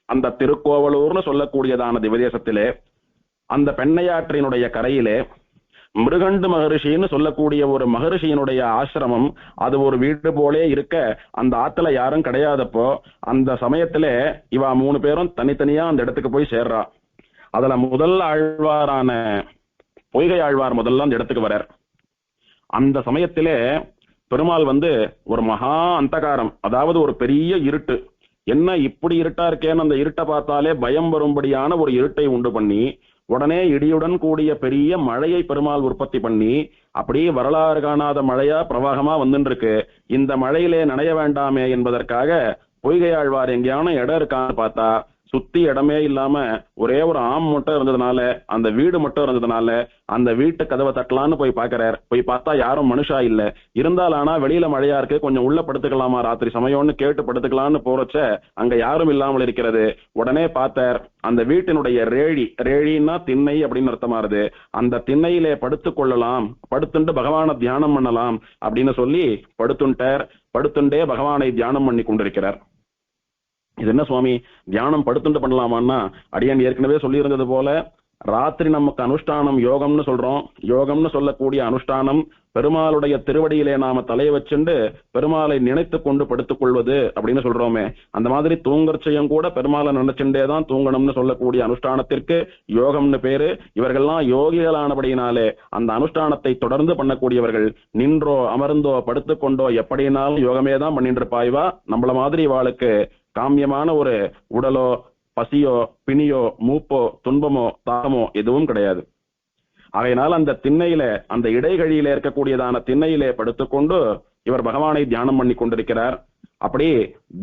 அந்த திருக்கோவலூர்னு சொல்லக்கூடியதான திவ்யதேசத்திலே அந்த பெண்ணையாற்றினுடைய கரையிலே மிருகண்டு மகரிஷின்னு சொல்லக்கூடிய ஒரு மகரிஷியினுடைய ஆசிரமம், அது ஒரு வீடு போலே இருக்க அந்த ஆத்துல யாரும் கிடையாதப்போ அந்த சமயத்திலே இவா 3 பேரும் தனித்தனியா அந்த இடத்துக்கு போய் சேர்றா. அதுல முதல் ஆழ்வாரான பொய்கை ஆழ்வார் முதல்ல அந்த இடத்துக்கு வரார். அந்த சமயத்திலே பெருமாள் ஒரு மகா அந்தகாரம், அதாவது ஒரு பெரிய இருட்டு, என்ன இப்படி இருட்டா இருக்கேன்னு அந்த இருட்டை பார்த்தாலே பயம் வரும்படியான ஒரு இருட்டை உண்டு பண்ணி உடனே இடியுடன் கூடிய பெரிய மழையை பெருமாள் உற்பத்தி பண்ணி அப்படியே வரலாறு காணாத மழையா பிரவாகமா வந்துட்டு இருக்கு. இந்த மழையிலே நனைய வேண்டாமே என்பதற்காக பொய்கை ஆழ்வார் எங்கேயான இடம் இருக்கான்னு பார்த்தா சுத்தி இடமே இல்லாம ஒரே ஒரு ஆம் மட்டும் இருந்ததுனால, அந்த வீடு மட்டும் இருந்ததுனால அந்த வீட்டு கதவை தட்டலான்னு போய் பாக்குறார். போய் பார்த்தா யாரும் மனுஷா இல்ல. இருந்தால் ஆனா வெளியில மழையா இருக்கு, கொஞ்சம் உள்ள படுத்துக்கலாமா ராத்திரி சமயம்னு கேட்டு படுத்துக்கலான்னு போறச்ச அங்க யாரும் இல்லாமல் இருக்கிறது. உடனே பார்த்தார் அந்த வீட்டினுடைய ரேழின்னா திண்ணை அப்படின்னு அர்த்தமாறுது. அந்த திண்ணையிலே படுத்துக் கொள்ளலாம், படுத்துண்டு பகவானை தியானம் பண்ணலாம் அப்படின்னு சொல்லி படுத்துண்டே பகவானை தியானம் பண்ணி கொண்டிருக்கிறார். இது என்ன சுவாமி தியானம் படுத்துண்டு பண்ணலாமான்னா, அடியன் ஏற்கனவே சொல்லி இருந்தது போல ராத்திரி நமக்கு அனுஷ்டானம் யோகம்னு சொல்றோம். யோகம்னு சொல்லக்கூடிய அனுஷ்டானம் பெருமாளுடைய திருவடியிலே நாம தலையை வச்சுண்டு பெருமாளை நினைத்து கொண்டு படுத்துக் கொள்வது அப்படின்னு சொல்றோமே, அந்த மாதிரி தூங்கற்சையும் கூட பெருமாளை நினைச்சுட்டே தான் தூங்கணும்னு சொல்லக்கூடிய அனுஷ்டானத்திற்கு யோகம்னு பேரு. இவர்கள்லாம் யோகிகளானபடியினாலே அந்த அனுஷ்டானத்தை தொடர்ந்து பண்ணக்கூடியவர்கள். நின்றோ அமர்ந்தோ படுத்துக்கொண்டோ எப்படினாலும் யோகமே தான் பண்ணிட்டு இருப்பாய்வா. நம்மள மாதிரி இவாளுக்கு காமியமான ஒரு உடலோ பசியோ பிணியோ மூப்போ துன்பமோ தாகமோ எதுவும் கிடையாது. ஆகையினால் அந்த திண்ணையில, அந்த இடைகழியில இருக்கக்கூடியதான திண்ணையிலே படுத்துக்கொண்டு இவர் பகவானை தியானம் பண்ணி கொண்டிருக்கிறார். அப்படி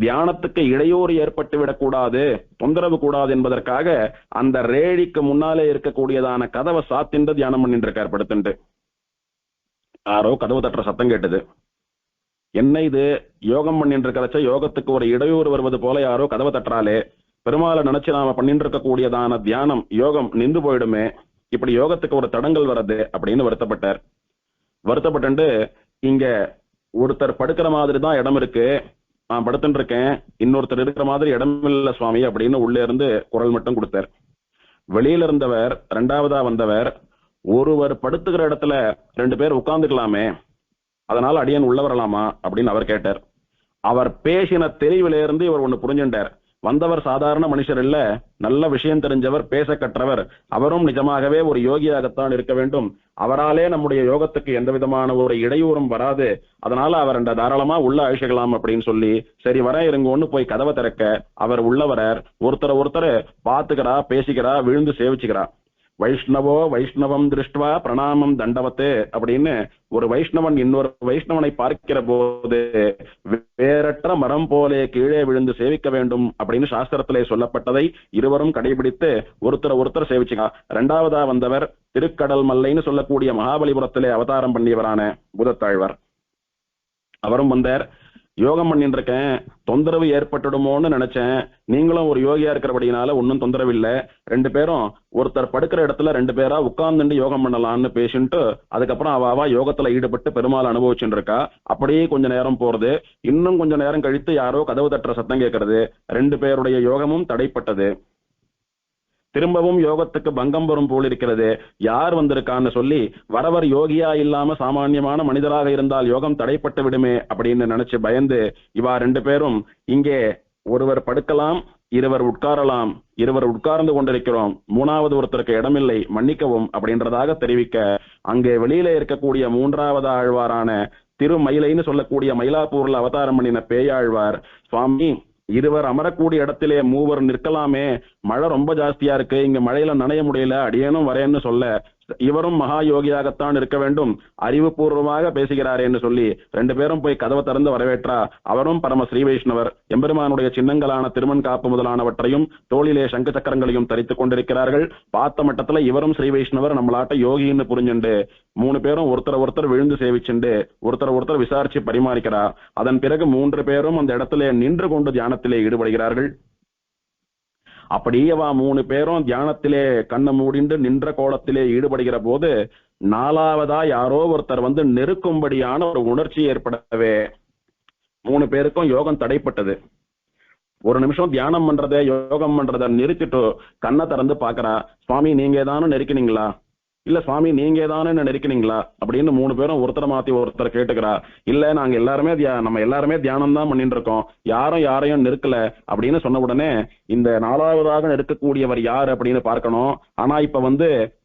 தியானத்துக்கு இடையூறு ஏற்பட்டு விடக்கூடாது, தொந்தரவு கூடாது என்பதற்காக அந்த ரேழிக்கு முன்னாலே இருக்கக்கூடியதான கதவை சாத்திண்டு தியானம் பண்ணிட்டு இருக்கார் படுத்துண்டு. யாரோ கதவு தட்டுற சத்தம் கேட்டது. என்ன இது யோகம் பண்ணிட்டு இருக்கிறச்ச யோகத்துக்கு ஒரு இடையூறு வருவது போல யாரோ கதவை தட்டுறாலே, பெருமாளை நினைச்சு நாம பண்ணிட்டு இருக்கக்கூடியதான தியானம் யோகம் நின்று போயிடுமே, இப்படி யோகத்துக்கு ஒரு தடங்கள் வர்றது அப்படின்னு வருத்தப்பட்டு இங்க ஒருத்தர் படுக்கிற மாதிரி தான் இடம் இருக்கு, நான் படுத்துட்டு இருக்கேன், இன்னொருத்தர் இருக்கிற மாதிரி இடம் இல்ல சுவாமி அப்படின்னு உள்ளே இருந்து குரல் மட்டும் கொடுத்தார். வெளியில இருந்தவர், 2வதா வந்தவர், ஒருவர் படுத்துக்கிற இடத்துல 2 பேர் உட்கார்ந்துக்கலாமே, அதனால அடியன் உள்ள வரலாமா அப்படின்னு அவர் கேட்டார். அவர் பேசின தெளிவில இருந்து இவர் ஒண்ணு புரிஞ்சுட்டார். வந்தவர் சாதாரண மனுஷர் இல்ல, நல்ல விஷயம் தெரிஞ்சவர், பேச கற்றவர். அவரும் நிஜமாகவே ஒரு யோகியாகத்தான் இருக்க வேண்டும். அவராலே நம்முடைய யோகத்துக்கு எந்த விதமான ஒரு இடையூறும் வராது. அதனால அவர் தாராளமா உள்ள அழிச்சுக்கலாம் அப்படின்னு சொல்லி, சரி வர இருங்கன்னு போய் கதவை திறக்க அவர் உள்ளவரர். ஒருத்தரை பாத்துக்கிறா, பேசிக்கிறா, விழுந்து சேவிச்சுக்கிறா. வைஷ்ணவோ வைஷ்ணவம் திருஷ்டுவா பிரணாமம் தண்டவத்து அப்படின்னு ஒரு வைஷ்ணவன் இன்னொரு வைஷ்ணவனை பார்க்கிற போது வேறற்ற மரம் போலே கீழே விழுந்து சேவிக்க வேண்டும் அப்படின்னு சாஸ்திரத்திலே சொல்லப்பட்டதை இருவரும் கடைபிடித்து ஒருத்தர் சேவிச்சுக்கா. இரண்டாவதா வந்தவர் திருக்கடல் மல்லைன்னு சொல்லக்கூடிய மகாபலிபுரத்திலே அவதாரம் பண்ணியவரான பூதத்தாழ்வார். அவரும் வந்தார். யோகம் பண்ணிட்டு இருக்கேன், தொந்தரவு ஏற்பட்டுடுமோன்னு நினைச்சேன். நீங்களும் ஒரு யோகியா இருக்கிறபடினால ஒன்னும் தொந்தரவு இல்லை. ரெண்டு பேரும் ஒருத்தர் படுக்கிற இடத்துல ரெண்டு பேரா உட்கார்ந்துட்டு யோகம் பண்ணலாம்னு பேசிட்டு அதுக்கப்புறம் அவ யோகத்துல ஈடுபட்டு பெருமாள் அனுபவிச்சுட்டு இருக்கா. அப்படியே கொஞ்ச நேரம் போறது. இன்னும் கொஞ்ச நேரம் கழித்து யாரோ கதவு தட்டுற சத்தம் கேட்கறது. ரெண்டு பேருடைய யோகமும் தடைப்பட்டது. திரும்பவும் யோகத்துக்கு பங்கம் வரும் போல் இருக்கிறது. யார் வந்திருக்கான்னு சொல்லி வரவர் யோகியா இல்லாம சாமானியமான மனிதராக இருந்தால் யோகம் தடைப்பட்டு விடுமே அப்படின்னு நினைச்சு பயந்து இவா ரெண்டு பேரும் இங்கே ஒருவர் படுக்கலாம், இருவர் உட்காரலாம், இருவர் உட்கார்ந்து கொண்டிருக்கிறோம், மூணாவது ஒருத்தருக்கு இடமில்லை, மன்னிக்கவும் அப்படின்றதாக தெரிவிக்க அங்கே வெளியில இருக்கக்கூடிய மூன்றாவது ஆழ்வாரான திருமயிலைன்னு சொல்லக்கூடிய மயிலாப்பூர்ல அவதாரம் பண்ணின பேயாழ்வார், சுவாமி இருவர் அமரக்கூடிய இடத்திலே மூவர் நிற்கலாமே, மழை ரொம்ப ஜாஸ்தியா இருக்கு, இங்க மழையில நனைய முடியல, அடியேனும் வரேன்னு சொல்ல இவரும் மகா யோகியாகத்தான் இருக்க வேண்டும், அறிவுபூர்வமாக பேசுகிறாரேன்னு சொல்லி ரெண்டு பேரும் போய் கதவை திறந்து வரவேற்றா. அவரும் பரம ஸ்ரீ வைஷ்ணவர். எம்பெருமானுடைய சின்னங்களான திருமண் காப்பு முதலானவற்றையும் தோளிலே சங்கு சக்கரங்களையும் தரித்துக் கொண்டிருக்கிறார்கள். பார்த்த மட்டத்துல இவரும் ஸ்ரீ வைஷ்ணவர், நம்மளாட்ட யோகின்னு புரிஞ்சுண்டு மூணு பேரும் ஒருத்தர் விழுந்து சேவிச்சுண்டு ஒருத்தர் விசாரிச்சு பரிமாறிக்கிறா. அதன் பிறகு மூன்று பேரும் அந்த இடத்திலே நின்று கொண்டு தியானத்திலே ஈடுபடுகிறார்கள். அப்படியேவா மூணு பேரும் தியானத்திலே கண்ணை மூடிண்டு நின்ற கோலத்திலே ஈடுபடுகிற போது நாலாவதா யாரோ ஒருத்தர் வந்து நெருக்கும்படியான ஒரு உணர்ச்சி ஏற்படவே மூணு பேருக்கும் யோகம் தடைப்பட்டது. ஒரு நிமிஷம் தியானம் பண்றத யோகம் பண்றத நிறுத்திட்டு கண்ணை திறந்து பாக்குறா. சுவாமி நீங்க ஏதானும் நெருக்கினீங்களா, இல்ல சுவாமி நீங்க ஏதானு நெருக்கினீங்களா அப்படின்னு மூணு பேரும் ஒருத்தரை மாத்தி ஒருத்தர் கேட்டுக்கிறா. இல்ல நாங்க எல்லாருமே நம்ம எல்லாருமே தியானம் தான் பண்ணிட்டு இருக்கோம், யாரையும் நெருக்கல அப்படின்னு சொன்ன உடனே இந்த நாலாவதாக நெருக்கக்கூடியவர் யார் அப்படின்னு பார்க்கணும். ஆனா இப்ப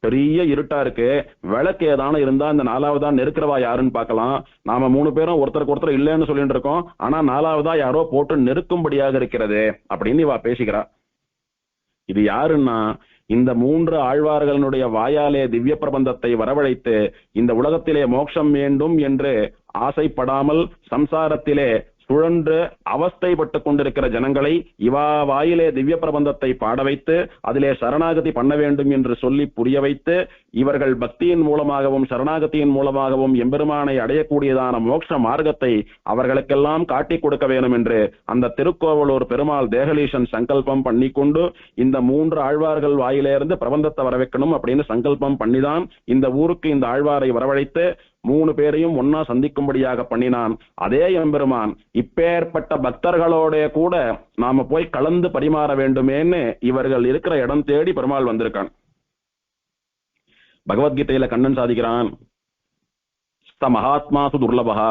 பெரிய இருட்டா இருக்கு, விளக்கு ஏதானு இருந்தா இந்த நாலாவதா நெருக்கிறவா யாருன்னு பார்க்கலாம். நாம மூணு பேரும் ஒருத்தருக்கு ஒருத்தர் இல்லைன்னு சொல்லிட்டு இருக்கோம், ஆனா நாலாவதா யாரோ போட்டு நெருக்கும்படியாக இருக்கிறது அப்படின்னு இவா பேசிக்கிறா. இது யாருன்னா இந்த மூன்று ஆழ்வார்களுடைய வாயாலே திவ்ய பிரபந்தத்தை வரவழைத்து இந்த உலகத்திலே மோட்சம் வேண்டும் என்று ஆசைப்படாமல் சம்சாரத்திலே சுழன்று அவஸ்தைப்பட்டு கொண்டிருக்கிற ஜனங்களை இவா வாயிலே திவ்ய பிரபந்தத்தை பாட வைத்து அதிலே சரணாகதி பண்ண வேண்டும் என்று சொல்லி புரிய வைத்து இவர்கள் பக்தியின் மூலமாகவும் சரணாகதியின் மூலமாகவும் எம்பெருமானை அடையக்கூடியதான மோட்ச மார்க்கத்தை அவர்களுக்கெல்லாம் காட்டிக் கொடுக்க வேண்டும் என்று அந்த திருக்கோவலூர் பெருமாள் தேகலீசன் சங்கல்பம் பண்ணி கொண்டு இந்த மூன்று ஆழ்வார்கள் வாயிலிருந்து பிரபந்தத்தை வர வைக்கணும் அப்படின்னு சங்கல்பம் பண்ணிதான் இந்த ஊருக்கு இந்த ஆழ்வாரை வரவழைத்து மூணு பேரையும் ஒன்னா சந்திக்கும்படியாக பண்ணினான். அதே எம்பெருமான் இப்பேற்பட்ட பக்தர்களோட கூட நாம போய் கலந்து பரிமாற வேண்டுமேன்னு இவர்கள் இருக்கிற இடம் தேடி பெருமாள் வந்திருக்கான். பகவத்கீதையில கண்ணன் சாதிக்கிறான், ச மகாத்மாசு துர்லபகா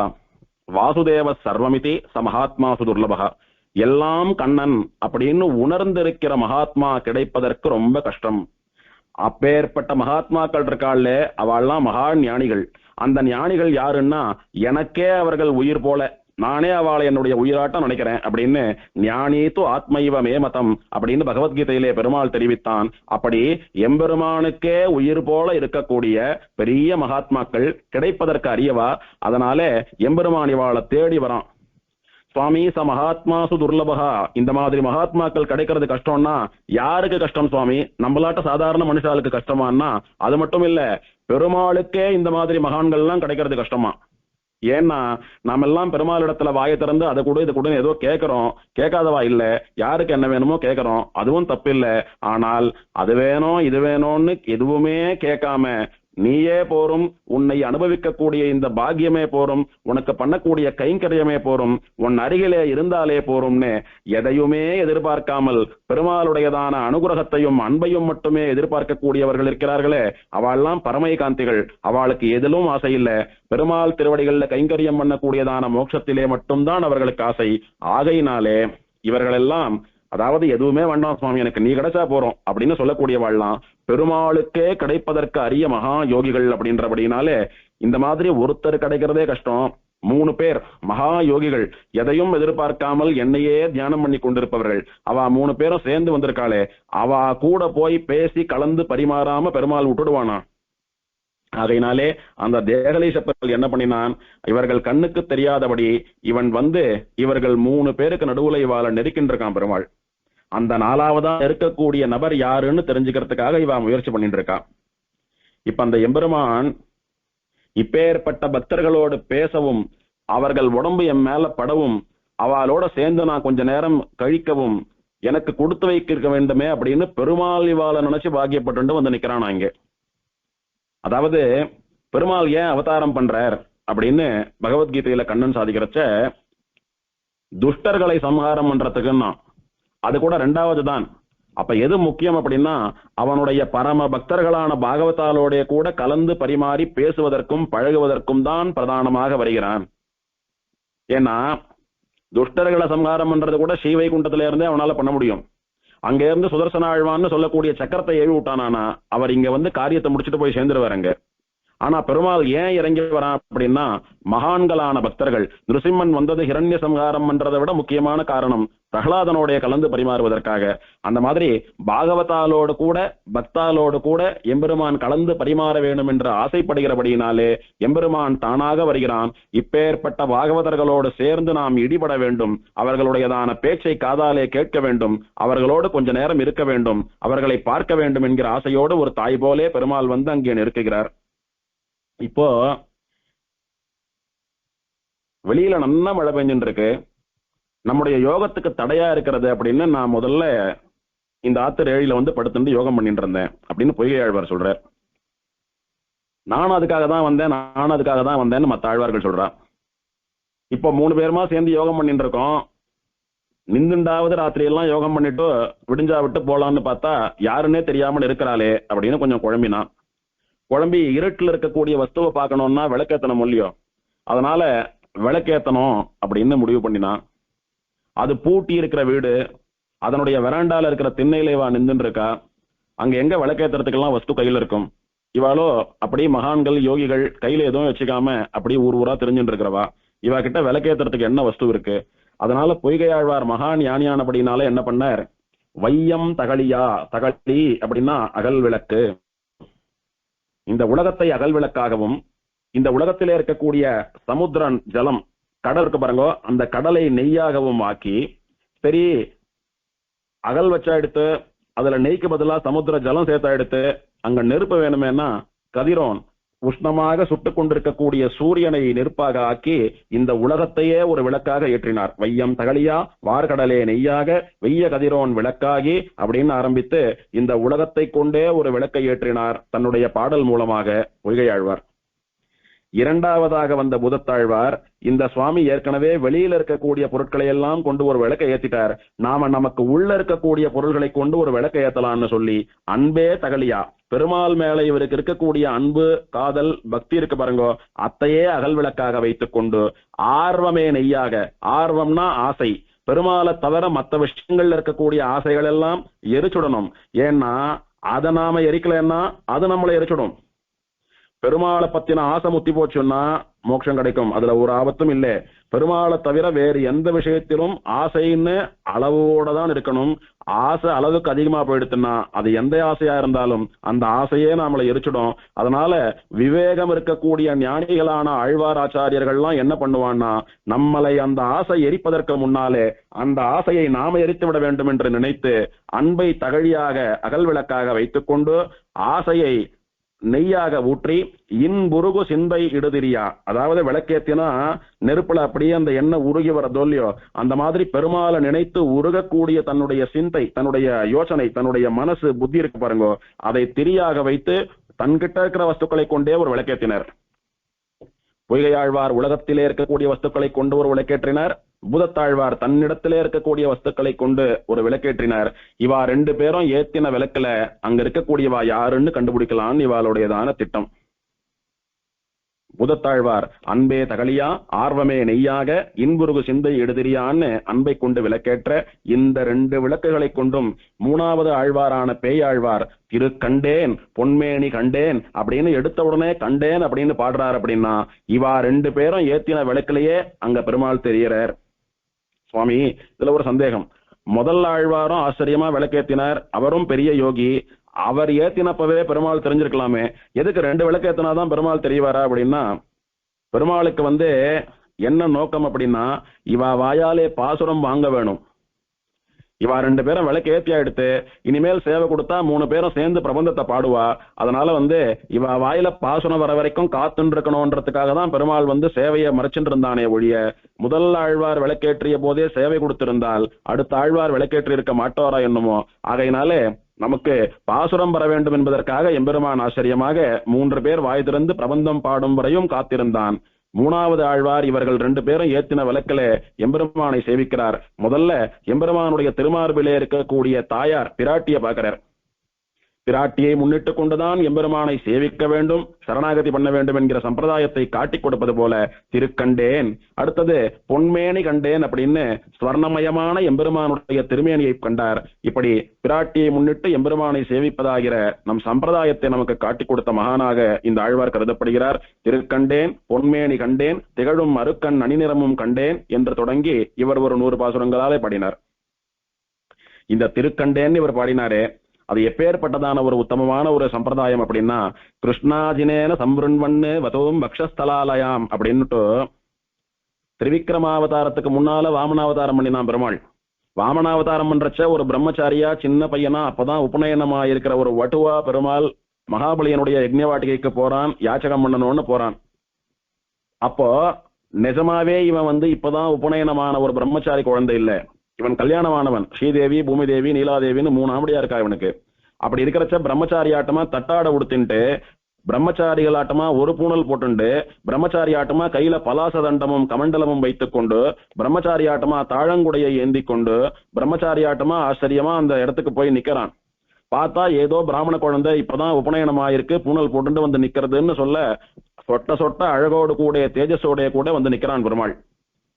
வாசுதேவ சர்வமிதி ச மகாத்மாசு துர்லபகா. எல்லாம் கண்ணன் அப்படின்னு உணர்ந்திருக்கிற மகாத்மா கிடைப்பதற்கு ரொம்ப கஷ்டம். அப்பேற்பட்ட மகாத்மாக்கள் இருக்காள்ல அவள்லாம் மகா ஞானிகள். அந்த ஞானிகள் யாருன்னா எனக்கே அவர்கள் உயிர் போல, நானே அவளை என்னுடைய உயிராட்டம் நினைக்கிறேன் அப்படின்னு ஞானீத்து ஆத்மைவ மேமதம் அப்படின்னு பகவத்கீதையிலே பெருமாள் தெரிவித்தான். அப்படி எம்பெருமானுக்கே உயிர் போல இருக்கக்கூடிய பெரிய மகாத்மாக்கள் கிடைப்பதற்கு அரியவா. அதனால எம்பெருமான் இவாளை தேடி வரான். சுவாமி ச மகாத்மாசு துர்லபகா. இந்த மாதிரி மகாத்மாக்கள் கிடைக்கிறது கஷ்டம்னா யாருக்கு கஷ்டம் சுவாமி? நம்மளாட்ட சாதாரண மனுஷாளுக்கு கஷ்டமானா அது மட்டும் இல்ல, பெருமாளுக்கே இந்த மாதிரி மகான்கள்லாம் கிடைக்கிறது கஷ்டமா. ஏன்னா நாம எல்லாம் பெருமாள் இடத்துல வாயை திறந்து அதை கூட இது கூட ஏதோ கேட்கிறோம், கேட்காதவா இல்ல, யாருக்கு என்ன வேணுமோ கேட்கிறோம், அதுவும் தப்பு இல்ல. ஆனால் அது வேணும் இது வேணும்னு எதுவுமே கேட்காம நீயே போரும், உன்னை அனுபவிக்கக்கூடிய இந்த பாக்கியமே போரும், உனக்கு பண்ணக்கூடிய கைங்கரியமே போரும், உன் அருகிலே இருந்தாலே போரும்னு எதையுமே எதிர்பார்க்காமல் பெருமாளுடையதான அனுகிரகத்தையும் அன்பையும் மட்டுமே எதிர்பார்க்கக்கூடியவர்கள் இருக்கிறார்களே அவள்லாம் பரமை காந்திகள். அவளுக்கு எதிலும் ஆசை இல்ல, பெருமாள் திருவடிகள்ல கைங்கரியம் பண்ணக்கூடியதான மோட்சத்திலே மட்டும்தான் அவர்களுக்கு ஆசை. ஆகையினாலே இவர்களெல்லாம் அதாவது எதுவுமே வேண்டாம் சுவாமி, எனக்கு நீ கிடைச்சா போறோம் அப்படின்னு சொல்லக்கூடியவாள்லாம் பெருமாளுக்கே கிடைப்பதற்கு அரிய மகா யோகிகள் அப்படின்றபடினாலே இந்த மாதிரி ஒருத்தர் கிடைக்கிறதே கஷ்டம். 3 பேர் மகா யோகிகள், எதையும் எதிர்பார்க்காமல் என்னையே தியானம் பண்ணி கொண்டிருப்பவர்கள். அவ 3 பேரும் சேர்ந்து வந்திருக்காளே, அவ கூட போய் பேசி கலந்து பரிமாறாம பெருமாள் விட்டுடுவானா? ஆகையினாலே அந்த தேகலீசப்பர்கள் என்ன பண்ணினான், இவர்கள் கண்ணுக்கு தெரியாதபடி இவன் வந்து இவர்கள் 3 பேருக்கு நடுவுல இவாள நெருக்கின்றிருக்கான் பெருமாள். அந்த 4வதா இருக்கக்கூடிய நபர் யாருன்னு தெரிஞ்சுக்கிறதுக்காக இவன் முயற்சி பண்ணிட்டு இருக்கான். இப்ப அந்த எம்பெருமான் இப்பேற்பட்ட பக்தர்களோடு பேசவும், அவர்கள் உடம்பு என் மேல படவும், அவளோட சேர்ந்து நான் கொஞ்ச நேரம் கழிக்கவும் எனக்கு கொடுத்து வைக்க வேண்டுமே அப்படின்னு பெருமாள் இவாள நினைச்சு பாக்கியப்பட்டு வந்து நிக்கிறான் இங்க. அதாவது பெருமாள் ஏன் அவதாரம் பண்றார் அப்படின்னு பகவத்கீதையில கண்ணன் சாதிக்கிறச்ச, துஷ்டர்களை சம்ஹாரம் பண்றதுக்குன்னா அது கூட 2வது தான். அப்ப எது முக்கியம் அப்படின்னா, அவனுடைய பரம பக்தர்களான பாகவதாலோடைய கூட கலந்து பரிமாறி பேசுவதற்கும் பழகுவதற்கும் தான் பிரதானமாக வருகிறான். ஏன்னா துஷ்டர்களை சம்ஹாரம் பண்றது கூட ஸ்ரீவைகுண்டத்தில இருந்தே அவனால பண்ண முடியும். அங்க இருந்து சுதர்சன ஆழ்வான்னு சொல்லக்கூடிய சக்கரத்தை ஏவி விட்டானா அவர் இங்க வந்து காரியத்தை முடிச்சுட்டு போய் சேர்ந்துருவாருங்க. ஆனா பெருமாள் ஏன் இறங்கி வரான் அப்படின்னா, மகான்களான பக்தர்கள், நிருசிம்மன் வந்தது ஹிரண்ய சம்ஹாரம் பண்றதை விட முக்கியமான காரணம் பிரகலாதனோடைய கலந்து பரிமாறுவதற்காக. அந்த மாதிரி பாகவதாலோடு கூட பக்தாலோடு கூட எம்பெருமான் கலந்து பரிமாற வேண்டும் என்று ஆசைப்படுகிறபடியினாலே எம்பெருமான் தானாக வருகிறான். இப்பேற்பட்ட பாகவதர்களோடு சேர்ந்து நாம் இடிபட வேண்டும், அவர்களுடையதான பேச்சை காதாலே கேட்க வேண்டும், அவர்களோடு கொஞ்ச நேரம் இருக்க வேண்டும், அவர்களை பார்க்க வேண்டும் என்கிற ஆசையோடு ஒரு தாய் போலே பெருமாள் வந்து அங்கே நிற்கிறார். இப்போ வெளியில நல்லா மழை பெஞ்சுட்டு இருக்கு, நம்முடைய யோகத்துக்கு தடையா இருக்கிறது அப்படின்னு நான் முதல்ல இந்த ஆத்தர் ஏழில வந்து படுத்துட்டு யோகம் பண்ணிட்டு இருந்தேன் அப்படின்னு பொய்கை ஆழ்வார் சொல்றார். நானும் அதுக்காக தான் வந்தேன்னு மற்ற ஆழ்வார்கள் சொல்றா. இப்போ 3 பேருமா சேர்ந்து யோகம் பண்ணிட்டு இருக்கோம். நின்றுண்டாவது ராத்திரி எல்லாம் யோகம் பண்ணிட்டு விடிஞ்சா விட்டு போலான்னு பார்த்தா யாருன்னே தெரியாமல் இருக்கிறாளே அப்படின்னு கொஞ்சம் குழம்பினான். குழம்பி இருட்டில் இருக்கக்கூடிய வஸ்துவை பார்க்கணும்னா விளக்கேத்தணும் இல்லையோ, அதனால விளக்கேத்தணும் அப்படின்னு முடிவு பண்ணினான். அது பூட்டி இருக்கிற வீடு, அதனுடைய வெராண்டால இருக்கிற திண்ணையிலேவா நின்றுட்டு இருக்கா. அங்க எங்க விளக்கேத்துறதுக்கெல்லாம் வஸ்து கையில இருக்கும். இவாளோ அப்படி மகான்கள் யோகிகள் கையில எதுவும் வச்சுக்காம அப்படி ஊர் ஊரா தெரிஞ்சுட்டு இருக்கிறவா. இவா கிட்ட விளக்கேத்துறதுக்கு என்ன வஸ்து இருக்கு? அதனால பொய்கை ஆழ்வார் மகான் ஞானியானபடினால என்ன பண்ணார், வையம் தகழியா, தகழி அப்படின்னா அகல் விளக்கு, இந்த உலகத்தை அகல் விளக்காகவும் இந்த உலகத்திலே இருக்கக்கூடிய சமுத்திரன் ஜலம் கடல் இருக்கு பாருங்க, அந்த கடலை நெய்யாகவும் ஆக்கி, சரி அகல் வச்சா எடுத்து அதுல நெய்க்கு பதிலா சமுத்திர ஜலம் சேர்த்தா எடுத்து அங்க நெருப்பு வேணுமேனா கதிரோன் உஷ்ணமாக சுட்டு கொண்டிருக்கக்கூடிய சூரியனை நெருப்பாக ஆக்கி இந்த உலகத்தையே ஒரு விளக்காக ஏற்றினார். வையம் தகழியா வார்கடலே நெய்யாக வெய்ய கதிரோன் விளக்காகி அப்படின்னு ஆரம்பித்து இந்த உலகத்தை கொண்டே ஒரு விளக்கை ஏற்றினார் தன்னுடைய பாடல் மூலமாக பொய்கை ஆழ்வார். 2வதாக வந்த பூதத்தாழ்வார், இந்த சுவாமி ஏற்கனவே வெளியில இருக்கக்கூடிய பொருட்களை எல்லாம் கொண்டு ஒரு விளக்கை ஏத்திட்டார், நாம நமக்கு உள்ள இருக்கக்கூடிய பொருள்களை கொண்டு ஒரு விளக்கை ஏத்தலாம்னு சொல்லி அன்பே தகலியா, பெருமாள் மேல இவருக்கு இருக்கக்கூடிய அன்பு காதல் பக்தி இருக்கு பாருங்க, அத்தையே அகல் விளக்காக வைத்துக் கொண்டு ஆர்வமே நெய்யாக, ஆர்வம்னா ஆசை, பெருமாளை தவிர மற்ற விஷயங்கள்ல இருக்கக்கூடிய ஆசைகள் எல்லாம் எரிச்சுடணும். ஏன்னா அதை நாம எரிக்கலன்னா அது நம்மளை எரிச்சுடும். பெருமாளை பத்தின ஆசை முத்தி போச்சுன்னா மோட்சம் கிடைக்கும், அதுல ஒரு ஆபத்தும் இல்லை. பெருமாளை தவிர வேறு எந்த விஷயத்திலும் ஆசைன்னு அளவோட தான் இருக்கணும். ஆசை அளவுக்கு அதிகமா போயிடுச்சுன்னா அது எந்த ஆசையா இருந்தாலும் அந்த ஆசையே நம்மளை எரிச்சிடும். அதனால விவேகம் இருக்கக்கூடிய ஞானிகளான ஆழ்வார் ஆச்சாரியர்கள்லாம் என்ன பண்ணுவான்னா, நம்மளை அந்த ஆசை எரிப்பதற்கு முன்னாலே அந்த ஆசையை நாம எரித்து விட வேண்டும் என்று நினைத்து அன்பை தகழியாக அகல் விளக்காக வைத்துக் கொண்டு ஆசையை நெய்யாக ஊற்றி இன்புருகு சிந்தை இடுதிரியா, அதாவது விளக்கேத்தினா நெருப்புல அப்படியே அந்த எண்ணெய் உருகி வரதோ இல்லையோ, அந்த மாதிரி பெருமாளை நினைத்து உருகக்கூடிய தன்னுடைய சிந்தை, தன்னுடைய யோசனை, தன்னுடைய மனசு புத்தி இருக்கு பாருங்க, அதை திரியாக வைத்து தன்கிட்ட இருக்கிற வஸ்துக்களை கொண்டே ஒரு விளக்கேற்றினர். பொய்கையாழ்வார் உலகத்திலே இருக்கக்கூடிய வஸ்துக்களை கொண்டு ஒரு விளக்கேற்றினார், பூதத்தாழ்வார் தன்னிடத்திலே இருக்கக்கூடிய வஸ்துக்களை கொண்டு ஒரு விளக்கேற்றினார். இவா 2 பேரும் ஏத்தின விளக்குல அங்க இருக்கக்கூடியவா யாருன்னு கண்டுபிடிக்கலாம்னு இவாளுடையதான திட்டம். முதத்தாழ்வார் அன்பே தகலியா ஆர்வமே நெய்யாக இன்புருகு சிந்தை எடுதிரியான்னு அன்பை கொண்டு விளக்கேற்ற இந்த 2 விளக்குகளை கொண்டும் 3வது ஆழ்வாரான பேயாழ்வார் திரு கண்டேன் பொன்மேனி கண்டேன் அப்படின்னு எடுத்த உடனே கண்டேன் அப்படின்னு பாடுறார். அப்படின்னா இவா 2 பேரும் ஏத்தின விளக்கிலேயே அங்க பெருமாள் தெரியறார். சுவாமி, இதுல ஒரு சந்தேகம். முதல் ஆழ்வாரும் ஆச்சரியமா விளக்கேத்தினார், அவரும் பெரிய யோகி, அவர் ஏத்தினப்பவே பெருமாள் தெரிஞ்சிருக்கலாமே, எதுக்கு 2 விளக்கு ஏத்தினாதான் பெருமாள் தெரியவாரா அப்படின்னா, பெருமாளுக்கு என்ன நோக்கம் அப்படின்னா, இவா வாயாலே பாசுரம் வாங்க வேணும். இவா 2 பேரும் விளக்கு ஏத்தியா எடுத்து இனிமேல் சேவை கொடுத்தா 3 பேரும் சேர்ந்து பிரபந்தத்தை பாடுவா. அதனால இவா வாயில பாசுரம் வர வரைக்கும் காத்துன்னு இருக்கணும்ன்றதுக்காக தான் பெருமாள் சேவையை மறைச்சுட்டு இருந்தானே ஒழிய, முதல் ஆழ்வார் விளக்கேற்றிய போதே சேவை கொடுத்திருந்தால் அடுத்த ஆழ்வார் விளக்கேற்றி இருக்க மாட்டாரா என்னமோ. ஆகையினாலே நமக்கு பாசுரம் வர வேண்டும் என்பதற்காக எம்பெருமான் ஆச்சரியமாக 3 பேர் வாய் திறந்து பிரபந்தம் பாடும் வரையும் காத்திருந்தான். 3வது ஆழ்வார் இவர்கள் 2 பேரும் ஏத்தின விளக்கில எம்பெருமானை சேவிக்கிறார். முதல்ல எம்பெருமானுடைய திருமார்பிலே இருக்கக்கூடிய தாயார் பிராட்டியை பார்க்கிறார். பிராட்டியை முன்னிட்டு கொண்டுதான் எம்பெருமானை சேவிக்க வேண்டும், சரணாகதி பண்ண வேண்டும் என்கிற சம்பிரதாயத்தை காட்டிக் கொடுப்பது போல திருக்கண்டேன், அடுத்தது பொன்மேனி கண்டேன் அப்படின்னு ஸ்வர்ணமயமான எம்பெருமானுடைய திருமேனியை கண்டார். இப்படி பிராட்டியை முன்னிட்டு எம்பெருமானை சேவிப்பதாகிற நம் சம்பிரதாயத்தை நமக்கு காட்டிக் கொடுத்த மகானாக இந்த ஆழ்வார் கருதப்படுகிறார். திருக்கண்டேன் பொன்மேனி கண்டேன் திகழும் அருக்கண் அணிநிறமும் கண்டேன் என்று தொடங்கி இவர் ஒரு 100 பாசுரங்களாலே பாடினார். இந்த திருக்கண்டேன் இவர் பாடினாரே, அது எப்பேற்பட்டதான ஒரு உத்தமமான ஒரு சம்பிரதாயம் அப்படின்னா, கிருஷ்ணாஜினேன சம்பிருண்வண்ணு வதோம் பக்ஷஸ்தலாலயாம் அப்படின்னுட்டு திரிவிக்ரமாவதாரத்துக்கு முன்னால வாமனாவதாரம் பண்ணினான் பெருமாள். வாமனாவதாரம் பண்றச்ச ஒரு பிரம்மச்சாரியா சின்ன பையனா அப்பதான் உபநயனமா இருக்கிற ஒரு வட்டுவா பெருமாள் மகாபலியனுடைய யஜ்ஞவாட்டிகைக்கு போறான், யாச்சகம் பண்ணணும்னு போறான். அப்போ நிஜமாவே இவன் இப்பதான் உபநயனமான ஒரு பிரம்மச்சாரி குழந்தை இல்ல, இவன் கல்யாணமானவன். ஸ்ரீதேவி பூமிதேவி நீலாதேவின்னு 3 ஆம்படியா இருக்கா இவனுக்கு. அப்படி இருக்கிறச்ச பிரம்மச்சாரி ஆட்டமா தட்டாட உடுத்தின்ட்டு, பிரம்மச்சாரிகள் ஆட்டமா ஒரு பூணல் போட்டுண்டு, பிரம்மச்சாரி ஆட்டமா கையில பலாச தண்டமும் கமண்டலமும் வைத்துக் கொண்டு, பிரம்மச்சாரி ஆட்டமா தாழங்குடையை ஏந்தி கொண்டு, பிரம்மச்சாரி ஆட்டமா ஆச்சரியமா அந்த இடத்துக்கு போய் நிக்கிறான். பார்த்தா ஏதோ பிராமண குழந்தை இப்பதான் உபநயனமாயிருக்கு, பூணல் போட்டு நிக்கிறதுன்னு சொல்ல, சொட்ட சொட்ட அழகோடு கூட தேஜஸோடைய கூட நிக்கிறான் பெருமாள்.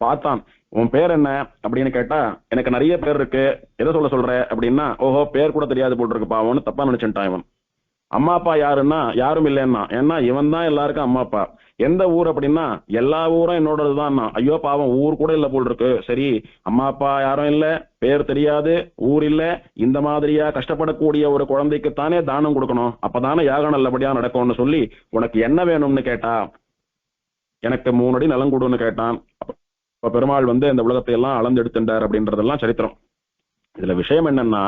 பார்த்தான். உன் பேர் என்ன அப்படின்னு கேட்டா, எனக்கு நிறைய பேர் இருக்கு, எதை சொல்ற அப்படின்னா, ஓஹோ பேர் கூட தெரியாது போட்டு இருக்குப்பா அவனு தப்பா நினைச்சுட்டான். இவன் அம்மா அப்பா யாருன்னா யாரும் இல்லைன்னா, ஏன்னா இவன் தான் எல்லாருக்கும் அம்மா அப்பா. எந்த ஊர் அப்படின்னா எல்லா ஊரும் என்னோடதுதான். ஐயோ பாவம் ஊர் கூட இல்ல போல் இருக்கு. சரி அம்மா அப்பா யாரும் இல்ல, பேர் தெரியாது, ஊர் இல்ல, இந்த மாதிரியா கஷ்டப்படக்கூடிய ஒரு குழந்தைக்குத்தானே தானம் கொடுக்கணும், அப்பதானே யாகம் நல்லபடியா நடக்கும்னு சொல்லி, உனக்கு என்ன வேணும்னு கேட்டா, எனக்கு 3 அடி நலம் கொடுன்னு கேட்டான். இப்ப பெருமாள் இந்த உலகத்தை எல்லாம் அளந்து எடுத்துட்டார் அப்படின்றதெல்லாம் சரித்திரம். இதுல விஷயம் என்னன்னா,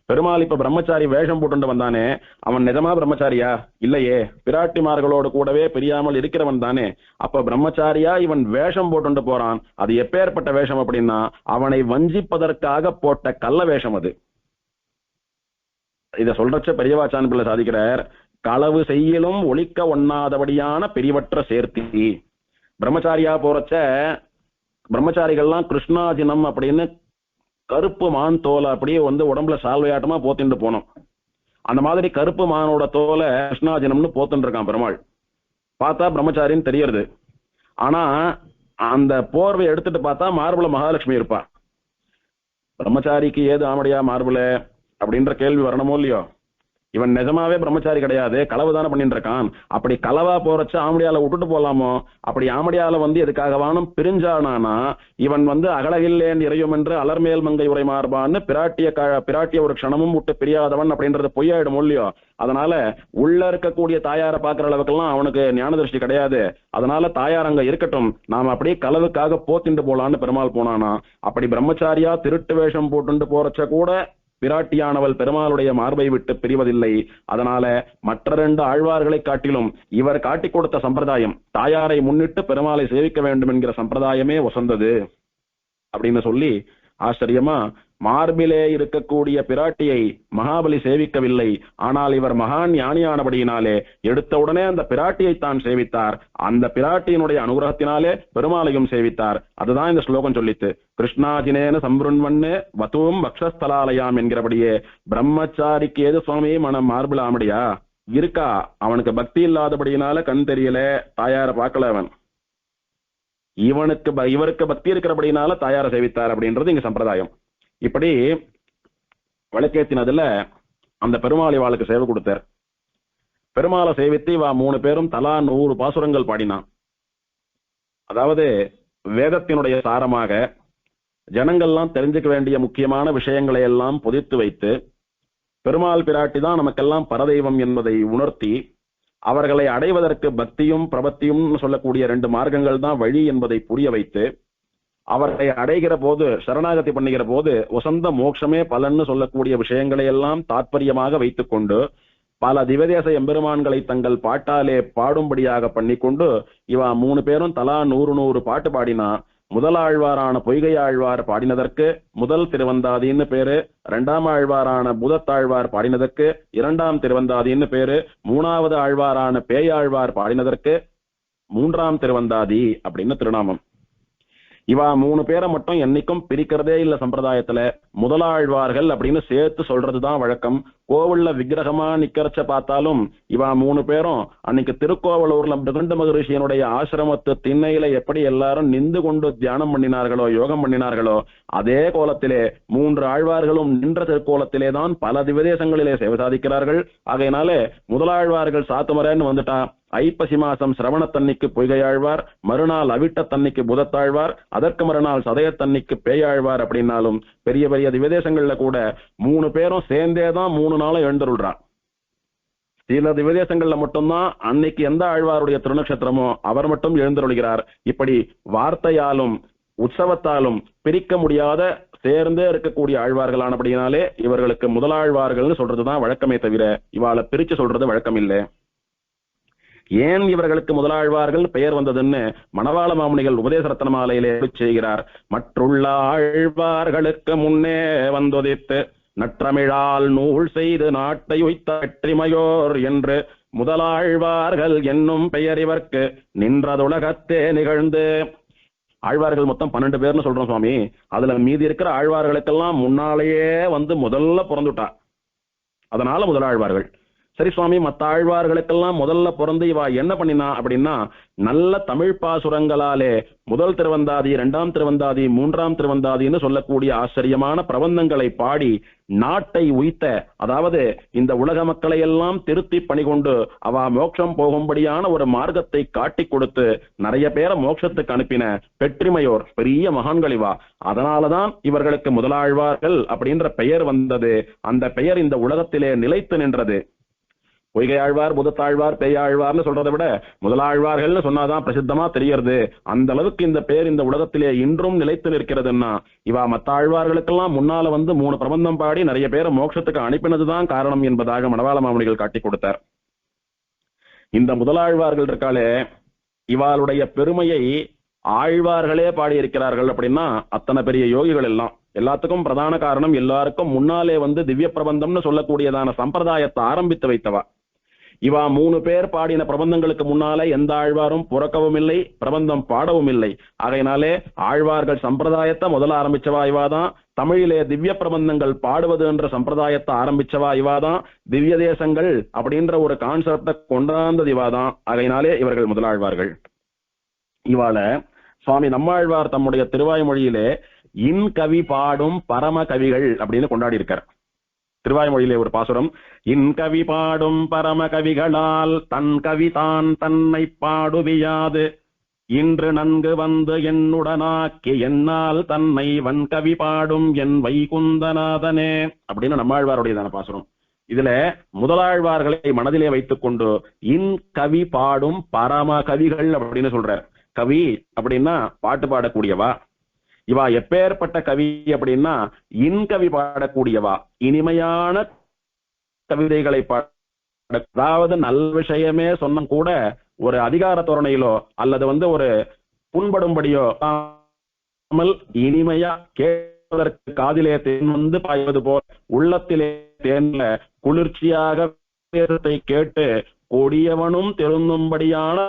பெருமாள் இப்ப பிரம்மச்சாரி வேஷம் போட்டு வந்தானே, அவன் நிஜமா பிரம்மச்சாரியா? இல்லையே, பிராட்டிமார்களோடு கூடவே பிரியாமல் இருக்கிறவன் தானே. அப்ப பிரம்மச்சாரியா இவன் வேஷம் போட்டு போறான். அது எப்பேற்பட்ட வேஷம் அப்படின்னா, அவனை வஞ்சிப்பதற்காக போட்ட கள்ள வேஷம் அது. இத சொல்றச்ச பெரியவாச்சான் பிள்ளை சாதிக்கிறார், களவு செய்யலும் ஒழிக்க ஒண்ணாதபடியான பெரியவற்ற சேர்த்தி. பிரம்மச்சாரியா போறச்ச பிரம்மச்சாரிகள்லாம் கிருஷ்ணாஜினம் அப்படின்னு கருப்பு மான் தோலை அப்படியே உடம்புல சால்வையாட்டமா போத்திட்டு போனோம். அந்த மாதிரி கருப்பு மானோட தோலை கிருஷ்ணாஜினம்னு போத்துட்டு இருக்கான் பெருமாள். பார்த்தா பிரம்மச்சாரின்னு தெரியறது. ஆனா அந்த போர்வை எடுத்துட்டு பார்த்தா மார்புல மகாலட்சுமி இருப்பா. பிரம்மச்சாரிக்கு ஏது ஆமடியா மார்புல அப்படின்ற கேள்வி வரணுமோ இல்லையோ. இவன் நிஜமாவே பிரம்மச்சாரி கிடையாது, களவு தானே பண்ணிட்டு இருக்கான். அப்படி களவா போறச்ச ஆமடியால விட்டுட்டு போலாமோ? அப்படி ஆமடியால எதுக்காக வானும் பிரிஞ்சானா, இவன் அகலகில்லேன் இறையும் என்று அலர்மேல் மங்கை உரை மார்பான்னு பிராட்டிய ஒரு க்ஷணமும் விட்டு பிரியாதவன் அப்படின்றது பொய்யாயிடும் இல்லையோ. அதனால உள்ள இருக்கக்கூடிய தாயாரை பாக்குற அளவுக்கெல்லாம் அவனுக்கு ஞான திருஷ்டி கிடையாது. அதனால தாயார் அங்க இருக்கட்டும், நாம அப்படியே களவுக்காக போத்திண்டு போலான்னு பெருமாள் போனானா. அப்படி பிரம்மச்சாரியா திருட்டு வேஷம் போட்டு போறச்ச கூட பிராட்டியானவள் பெருமாளுடைய மார்பை விட்டு பிரிவதில்லை. அதனால மற்ற 2 ஆழ்வார்களை காட்டிலும் இவர் காட்டிக் கொடுத்த சம்பிரதாயம், தாயாரை முன்னிட்டு பெருமாளை சேவிக்க வேண்டும் என்கிற சம்பிரதாயமே வசந்தது அப்படின்னு சொல்லி ஆச்சரியமா, மார்பிலே இருக்கக்கூடிய பிராட்டியை மகாபலி சேவிக்கவில்லை. ஆனால் இவர் மகான் ஞானியானபடியினாலே எடுத்த உடனே அந்த பிராட்டியை தான் சேவித்தார். அந்த பிராட்டியினுடைய அனுகிரகத்தினாலே பெருமாளையும் சேவித்தார். அதுதான் இந்த ஸ்லோகம் சொல்லித்து. கிருஷ்ணாஜினேன சம்பிருண்வண்ணு வதூம் பக்ஷஸ்தலாலயாம் என்கிறபடியே பிரம்மச்சாரிக்கு ஏது சுவாமி மனம் மார்பில் ஆமடியா? இருக்கா, அவனுக்கு பக்தி இல்லாதபடியினால கண் தெரியல, தாயார பார்க்கல அவன். இவருக்கு பக்தி இருக்கிறபடினால தாயார சேவித்தார் அப்படின்றது இங்க சம்பிரதாயம். இப்படி விளக்கேத்தினதுல அந்த பெருமாள் இவாளுக்கு சேவை கொடுத்தார். பெருமாளை சேவித்து இவா 3 பேரும் தலா 100 பாசுரங்கள் பாடினான். அதாவது வேதத்தினுடைய சாரமாக ஜனங்கள்லாம் தெரிஞ்சுக்க வேண்டிய முக்கியமான விஷயங்களை எல்லாம் பொதித்து வைத்து, பெருமாள் பிராட்டி தான் நமக்கெல்லாம் பரதெய்வம் என்பதை உணர்த்தி, அவர்களை அடைவதற்கு பக்தியும் பிரபத்தியும் சொல்லக்கூடிய 2 மார்க்கங்கள் தான் வழி என்பதை புரிய வைத்து, அவர்களை அடைகிற போது சரணாகதி பண்ணுகிற போது வசந்த மோட்சமே பலன்னு சொல்லக்கூடிய விஷயங்களை எல்லாம் தாற்பயமாக வைத்துக் கொண்டு பல திவதேச எம்பெருமான்களை தங்கள் பாட்டாலே பாடும்படியாக பண்ணிக்கொண்டு இவா 3 பேரும் தலா 100 பாட்டு பாடினா, முதலாழ்வாரான பொய்கை ஆழ்வார் பாடினதற்கு முதல் திருவந்தாதின்னு பேரு, 2ஆம் ஆழ்வாரான பூதத்தாழ்வார் பாடினதற்கு 2ஆம் திருவந்தாதின்னு பேரு, 3ஆவது ஆழ்வாரான பேயாழ்வார் பாடினதற்கு 3ஆம் திருவந்தாதி அப்படின்னு திருநாமம். இவா 3 பேரை மட்டும் என்னைக்கும் பிரிக்கிறதே இல்ல சம்பிரதாயத்துல. முதலாழ்வார்கள் அப்படின்னு சேர்த்து சொல்றதுதான் வழக்கம். கோவில்ல விக்கிரகமா நிக்கிறச்ச பார்த்தாலும் இவா 3 பேரும் அன்னைக்கு திருக்கோவலூர்ல மிருகண்ட மகரிஷியனுடைய ஆசிரமத்து திண்ணையில எப்படி எல்லாரும் நின்று கொண்டு தியானம் பண்ணினார்களோ, யோகம் பண்ணினார்களோ, அதே கோலத்திலே 3 ஆழ்வார்களும் நின்ற திருக்கோலத்திலே தான் பல திவதேசங்களிலே சேவை சாதிக்கிறார்கள். ஆகையினாலே முதலாழ்வார்கள் சாத்துமரன்னு வந்துட்டா, ஐப்பசி மாசம் சிரவணத்தன்னைக்கு பொய்கையாழ்வார், மறுநாள் அவிட்டத்தன்னைக்கு புதத்தாழ்வார், அதற்கு மறுநாள் சதயத்தன்னைக்கு பேயாழ்வார் அப்படின்னாலும் பெரிய பெரிய திவதேசங்கள்ல கூட 3 பேரும் சேர்ந்தேதான் 3 நாளும் எழுந்துருள்றா. சில திவதேசங்கள்ல மட்டும்தான் அன்னைக்கு எந்த ஆழ்வாருடைய திருநட்சத்திரமோ அவர் மட்டும் எழுந்தருள்கிறார். இப்படி வார்த்தையாலும் உற்சவத்தாலும் பிரிக்க முடியாத சேர்ந்தே இருக்கக்கூடிய ஆழ்வார்களானபடியினாலே இவர்களுக்கு முதலாழ்வார்கள்னு சொல்றதுதான் வழக்கமே தவிர இவாளை பிரிச்சு சொல்றது வழக்கம் இல்லை. ஏன் இவர்களுக்கு முதலாழ்வார்கள் பெயர் வந்ததுன்னு மணவாள மாமுனிகள் உபதேச ரத்ன மாலையிலே செய்கிறார். மற்றுள்ள ஆழ்வார்களுக்கு முன்னே வந்தொதித்து நற்றமிழால் நூல் செய்து நாட்டை உய்த்த வெற்றிமையோர் என்று முதலாழ்வார்கள் என்னும் பெயர் இவர்க்கு நின்றதுலகத்தே நிகழ்ந்து. ஆழ்வார்கள் மொத்தம் 12 பேர்னு சொல்றோம் சுவாமி. அதுல மீதி இருக்கிற ஆழ்வார்களுக்கெல்லாம் முன்னாலேயே வந்து முதல்ல பிறந்துட்டா, அதனால முதலாழ்வார்கள். சரி சுவாமி, மற்ற ஆழ்வார்களுக்கெல்லாம் முதல்ல பிறந்து இவா என்ன பண்ணினா அப்படின்னா, நல்ல தமிழ் பாசுரங்களாலே முதல் திருவந்தாதி, 2ஆம் திருவந்தாதி, 3ஆம் திருவந்தாதின்னு சொல்லக்கூடிய ஆச்சரியமான பிரபந்தங்களை பாடி நாட்டை உய்த்த, அதாவது இந்த உலக மக்களை எல்லாம் திருத்தி பணிகொண்டு அவ மோட்சம் போகும்படியான ஒரு மார்க்கத்தை காட்டி கொடுத்து நிறைய பேரை மோட்சத்துக்கு அனுப்பின வெற்றிமையோர் பெரிய மகான்கள் இவா. அதனாலதான் இவர்களுக்கு முதலாழ்வார்கள் அப்படின்ற பெயர் வந்தது. அந்த பெயர் இந்த உலகத்திலே நிலைத்து நின்றது. பொய்கை ஆழ்வார், புதத்தாழ்வார், பேயாழ்வார்னு சொல்றதை விட முதலாழ்வார்கள்னு சொன்னாதான் பிரசித்தமா தெரியறது. அந்த அளவுக்கு இந்த பேர் இந்த உலகத்திலே இன்றும் நிலைத்து நிற்கிறதுன்னா இவா மற்ற ஆழ்வார்களுக்கெல்லாம் முன்னால வந்து 3 பிரபந்தம் பாடி நிறைய பேரை மோட்சத்துக்கு அனுப்பினதுதான் காரணம் என்பதாக மணவாள மாமுனிகள் காட்டி கொடுத்தார். இந்த முதலாழ்வார்கள் இருக்காளே, இவாளுடைய பெருமையை ஆழ்வார்களே பாடி இருக்கிறார்கள் அப்படின்னா அத்தனை பெரிய யோகிகள் எல்லாம். எல்லாத்துக்கும் பிரதான காரணம் எல்லாருக்கும் முன்னாலே வந்து திவ்ய பிரபந்தம்னு சொல்லக்கூடியதான சம்பிரதாயத்தை ஆரம்பித்து வைத்தவா. இவா 3 பேர் பாடின பிரபந்தங்களுக்கு முன்னாலே எந்த ஆழ்வாரும் புறக்கவும் இல்லை, பிரபந்தம் பாடவும் இல்லை. ஆகையினாலே ஆழ்வார்கள் சம்பிரதாயத்தை முதல்ல ஆரம்பிச்சவா இவாதான். தமிழிலே திவ்ய பிரபந்தங்கள் பாடுவது என்ற சம்பிரதாயத்தை ஆரம்பிச்சவா இவாதான். திவ்ய தேசங்கள் அப்படின்ற ஒரு கான்செப்டை கொண்டாந்தது இவாதான். ஆகையினாலே இவர்கள் முதலாழ்வார்கள். இவாள சுவாமி நம்மாழ்வார் தம்முடைய திருவாய்மொழியிலே இன் கவி பாடும் பரம கவிகள் அப்படின்னு கொண்டாடி இருக்கார். திருவாய்மொழியிலே ஒரு பாசுரம், இன் கவி பாடும் பரம கவிகளால் தன் கவி தான் தன்னை பாடுவியாது இன்று நன்கு வந்து என்னுடனாக்கி என்னால் தன்னை வன்கவி பாடும் என் வைகுந்தநாதனே அப்படின்னு நம்மாழ்வாருடையதான பாசுரம். இதுல முதலாழ்வார்களை மனதிலே வைத்துக் கொண்டு இன் கவி பாடும் பரம கவிகள் அப்படின்னு சொல்றார். கவி அப்படின்னா பாட்டு பாடக்கூடியவா. இவா எப்பேற்பட்ட கவி அப்படின்னா இன்கவி பாடக்கூடியவா, இனிமையான கவிதைகளை அதாவது நல்ல விஷயமே சொன்ன கூட ஒரு அதிகார தோரணையிலோ அல்லது வந்து ஒரு புண்படும்படியோ இனிமையா கேட்பதற்கு காதிலே தேன் வந்து பாய்வது போல் உள்ளத்திலே தேன்ல குளிர்ச்சியாக கேட்டு கொடியவனும் திருந்தும்படியான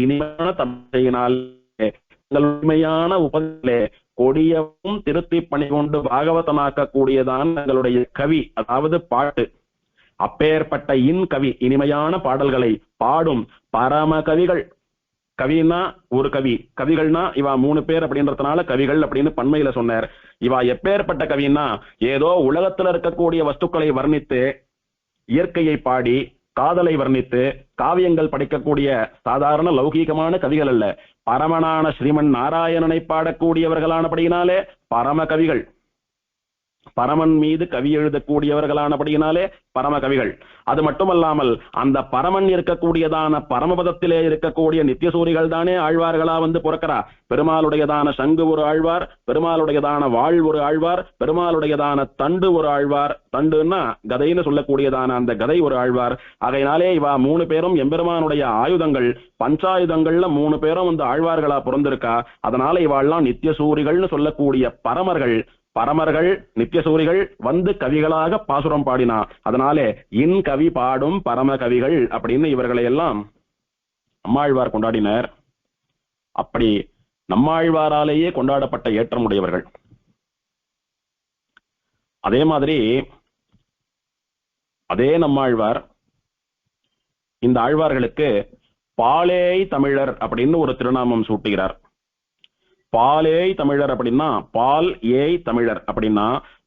இனிமையான தமிழினால் உண்மையான உபதிலே கொடியவும் திருத்தி பணி கொண்டு பாகவதமாக்க கூடியதான் எங்களுடைய கவி, அதாவது பாட்டு. அப்பேற்பட்ட இன் கவி, இனிமையான பாடல்களை பாடும் பரம கவிகள். கவின்னா ஒரு கவி, கவிகள்னா இவா 3 பேர் அப்படின்றதுனால கவிகள் அப்படின்னு பன்மையில சொன்னார். இவா எப்பேற்பட்ட கவின்னா, ஏதோ உலகத்துல இருக்கக்கூடிய வஸ்துக்களை வர்ணித்து, இயற்கையை பாடி, காதலை வர்ணித்து காவியங்கள் படைக்கக்கூடிய சாதாரண லௌகீகமான கவிகள் அல்ல. பரமனான ஸ்ரீமன் நாராயணனை பாடக்கூடியவர்களானபடியினாலே பரம கவிகள். பரமன் மீது கவி எழுதக்கூடியவர்களானபடியினாலே பரம கவிகள். அது மட்டுமல்லாமல் அந்த பரமன் இருக்கக்கூடியதான பரமபதத்திலே இருக்கக்கூடிய நித்தியசூரிகள் தானே ஆழ்வார்களா வந்து பிறக்கிறா. பெருமாளுடையதான சங்கு ஒரு ஆழ்வார், பெருமாளுடையதான வாழ் ஒரு ஆழ்வார், பெருமாளுடையதான தண்டு ஒரு ஆழ்வார். தண்டுன்னா கதைன்னு சொல்லக்கூடியதான அந்த கதை ஒரு ஆழ்வார். ஆகையினாலே இவா 3 பேரும் எம்பெருமானுடைய ஆயுதங்கள். பஞ்சாயுதங்கள்ல 3 பேரும் வந்து ஆழ்வார்களா பிறந்திருக்கா. அதனால இவாள்லாம் நித்தியசூரிகள்னு சொல்லக்கூடிய பரமர்கள். பரமர்கள் நித்தியசூரிகள் வந்து கவிகளாக பாசுரம் பாடினா. அதனாலே இன் கவி பாடும் பரம கவிகள் அப்படின்னு இவர்களை எல்லாம் நம்மாழ்வார் கொண்டாடினர். அப்படி நம்மாழ்வாராலேயே கொண்டாடப்பட்ட ஏற்றமுடையவர்கள். அதே மாதிரி அதே நம்மாழ்வார் இந்த ஆழ்வார்களுக்கு பாலேய் தமிழர் அப்படின்னு ஒரு திருநாமம் சூட்டுகிறார். பாலேய் தமிழர் அப்படின்னா, பால் ஏய் தமிழர் அப்படின்னா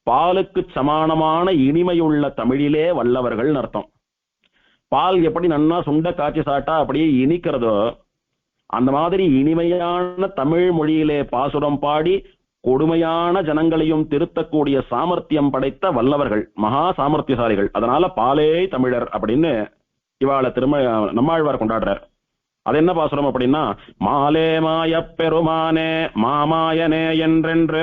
பாலுக்கு சமானமான இனிமையுள்ள தமிழிலே வல்லவர்கள் அர்த்தம். பால் எப்படி நன்னா சுண்ட காய்ச்சி சாட்டா அப்படியே இனிக்கிறதோ, அந்த மாதிரி இனிமையான தமிழ் மொழியிலே பாசுரம் பாடி கொடுமையான ஜனங்களையும் திருத்தக்கூடிய சாமர்த்தியம் படைத்த வல்லவர்கள், மகா சாமர்த்தியசாலிகள். அதனால பாலேய் தமிழர் அப்படின்னு இவாளை நம்மாழ்வார் கொண்டாடுறார். அது என்ன பாசுரம் அப்படின்னா, மாலே மாய பெருமானே மாமாயனே என்றென்று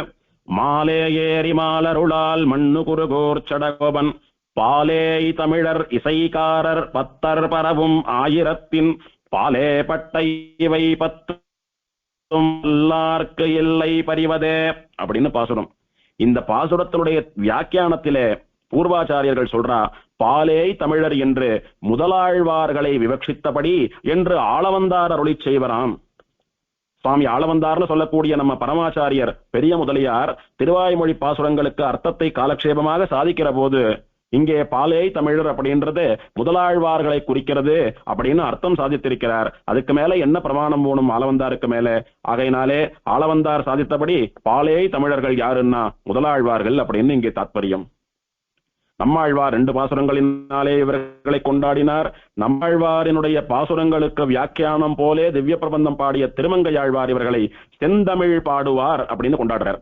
மாலே ஏறி மாலருளால் மண்ணு குருகோர் சடகோபன் பாலேய் தமிழர் இசைக்காரர் பத்தர் பரவும் ஆயிரத்தின் பாலே பட்டை இவை 10 எல்லார்க்கு இல்லை பறிவதே அப்படின்னு பாசுரம். இந்த பாசுரத்தினுடைய வியாக்கியானத்திலே பூர்வாச்சாரியர்கள் சொல்றா, பாலேய் தமிழர் என்று முதலாழ்வார்களை விவக்ஷித்தபடி என்று ஆளவந்தார் அருளி செய்வராம். சுவாமி ஆளவந்தார்னு சொல்லக்கூடிய நம்ம பரமாச்சாரியர் பெரிய முதலியார் திருவாய்மொழி பாசுரங்களுக்கு அர்த்தத்தை காலக்ஷேபமாக சாதிக்கிற போது இங்கே பாலேய் தமிழர் அப்படின்றது முதலாழ்வார்களை குறிக்கிறது அப்படின்னு அர்த்தம் சாதித்திருக்கிறார். அதுக்கு மேல என்ன பிரமாணம் போகணும் ஆளவந்தாருக்கு மேல? ஆகையினாலே ஆளவந்தார் சாதித்தபடி பாலேய் தமிழர்கள் யாருன்னா முதலாழ்வார்கள் அப்படின்னு இங்கே தாத்பரியம். நம்மாழ்வார் 2 பாசுரங்களினாலே இவர்களை கொண்டாடினார். நம்மாழ்வாரினுடைய பாசுரங்களுக்கு வியாக்கியானம் போலே திவ்ய பிரபந்தம் பாடிய திருமங்கையாழ்வார் இவர்களை செந்தமிழ் பாடுவார் அப்படின்னு கொண்டாடுறார்.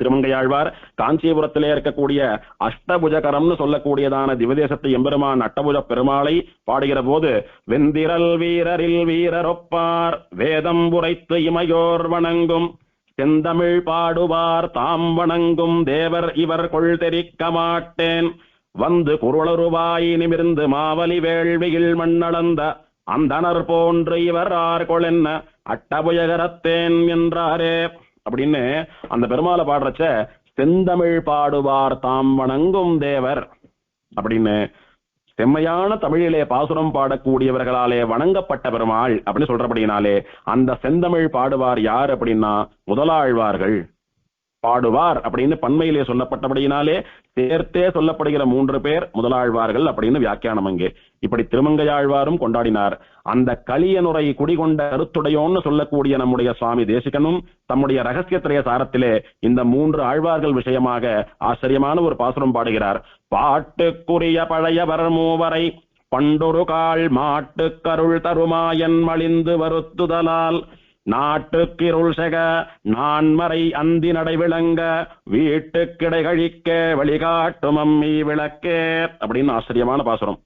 திருமங்கையாழ்வார் காஞ்சிபுரத்திலே இருக்கக்கூடிய அஷ்டபுஜகரம்னு சொல்லக்கூடியதான திவதேசத்தை எம்பெருமான் அட்டபுஜ பெருமாளை பாடுகிற போது, வெந்திரல் வீரரில் வீரரொப்பார் வேதம் உரைத்து இமையோர் வணங்கும் செந்தமிழ் பாடுவார் தாம் வணங்கும் தேவர் இவர் கொள்தெரிக்க மாட்டேன் வந்து குருளருவாய் நிமிர்ந்து மாவலி வேள்வியில் மண்ணளந்த அந்தனர் போன்று இவர் ஆர்கொளென்ன அட்டபுயகரத்தேன் என்றாரே அப்படின்னு அந்த பெருமாளை பாடுறச்ச செந்தமிழ் பாடுவார் தாம் வணங்கும் தேவர் அப்படின்னு செம்மையான தமிழிலே பாசுரம் பாடக்கூடியவர்களாலே வணங்கப்பட்ட பெருமாள் அப்படின்னு சொல்றபடினாலே அந்த செந்தமிழ் பாடுவார் யார் அப்படின்னா முதலாழ்வார்கள். பாடுவார் அப்படின்னு பன்மையிலே சொல்லப்பட்டபடியினாலே சேர்த்தே சொல்லப்படுகிற 3 பேர் முதலாழ்வார்கள் அப்படின்னு வியாக்கியானம். அங்கே இப்படி திருமங்கையாழ்வாரும் கொண்டாடினார். அந்த கலியனுரை குடிகொண்ட கருத்துடையோன்னு சொல்லக்கூடிய நம்முடைய சுவாமி தேசிகனும் தம்முடைய ரகசியத்திரைய சாரத்திலே இந்த 3 ஆழ்வார்கள் விஷயமாக ஆச்சரியமான ஒரு பாசுரம் பாடுகிறார். பாட்டுக்குரிய பழையவர் மூவரை பண்டொரு கால் மாட்டு கருள் தருமாயன் மலிந்து வருத்துதலால் நாட்டுக்கிருள் செக நான்மறை அந்தி நடை விளங்க வீட்டு கிடை கழிக்க வழிகாட்டும் அம்மி விளக்கே அப்படின்னு ஆச்சரியமான பாசுரம்.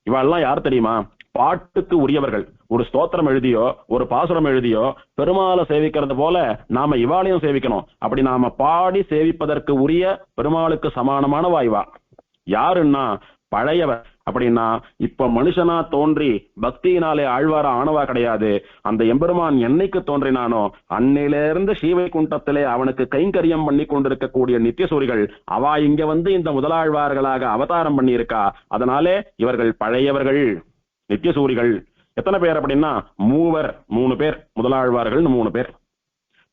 இவெல்லாம் யார் தெரியுமா? பாட்டுக்கு உரியவர்கள். ஒரு ஸ்தோத்திரம் எழுதியோ ஒரு பாசுரம் எழுதியோ பெருமாளை சேவிக்கிறது போல நாம இவாளையும் சேவிக்கணும். அப்படி நாம பாடி சேவிப்பதற்கு உரிய பெருமாளுக்கு சமானமான வாய்வா யாருன்னா பழையவர். அப்படின்னா இப்ப மனுஷனா தோன்றி பக்தியினாலே ஆழ்வார ஆணவா கிடையாது. அந்த எம்பெருமான் என்னைக்கு தோன்றினானோ அன்னையிலிருந்து ஸ்ரீவைகுண்டத்திலே அவனுக்கு கைங்கரியம் பண்ணி கொண்டிருக்கக்கூடிய நித்தியசூரிகள் அவா இங்க வந்து இந்த முதலாழ்வார்களாக அவதாரம் பண்ணி இருக்கா. அதனாலே இவர்கள் பழையவர்கள், நித்தியசூரிகள். எத்தனை பேர் அப்படின்னா 3 பேர் முதலாழ்வார்கள் 3 பேர்.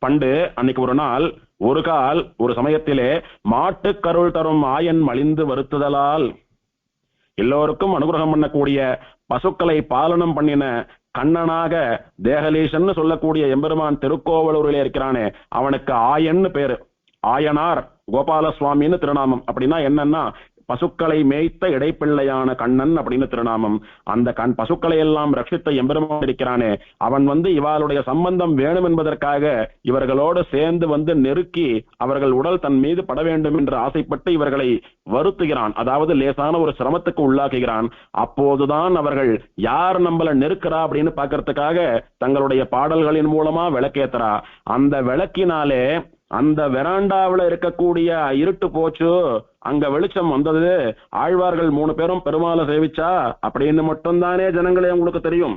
பண்டு அன்னைக்கு ஒரு நாள் ஒரு கால் ஒரு சமயத்திலே மாட்டு கருள் தரும் ஆயன் மலிந்து வருத்துதலால் எல்லோருக்கும் அனுகிரகம் பண்ணக்கூடிய பசுக்களை பாலனம் பண்ணின கண்ணனாக தேகலீசன் சொல்லக்கூடிய எம்பெருமான் திருக்கோவலூரிலே இருக்கிறானே அவனுக்கு ஆயன்னு பேரு. ஆயனார் கோபாலசுவாமின்னு திருநாமம். அப்படின்னா என்னன்னா பசுக்களை மேய்த்த இடைப்பிள்ளையான கண்ணன் அப்படின்னு திருநாமம். அந்த பசுக்களை எல்லாம் ரட்சித்த எம்பெருமான் இருக்கிறானே அவன் இவாளுடைய சம்பந்தம் வேணும் என்பதற்காக இவர்களோடு சேர்ந்து நெருக்கி அவர்கள் உடல் தன் மீது பட வேண்டும் என்று ஆசைப்பட்டு இவர்களை வருத்துகிறான். அதாவது லேசான ஒரு சிரமத்துக்கு உள்ளாக்குகிறான். அப்போதுதான் அவர்கள் யார் நம்மள நெருக்கிறா அப்படின்னு பாக்கிறதுக்காக தங்களுடைய பாடல்களின் மூலமா விளக்கேத்துறா. அந்த விளக்கினாலே அந்த வெராண்டாவில இருக்கக்கூடிய இருட்டு போச்சு, அங்க வெளிச்சம் வந்தது, ஆழ்வார்கள் 3 பேரும் பெருமாளை சேவிச்சா அப்படின்னு மட்டும்தானே ஜனங்களே உங்களுக்கு தெரியும்.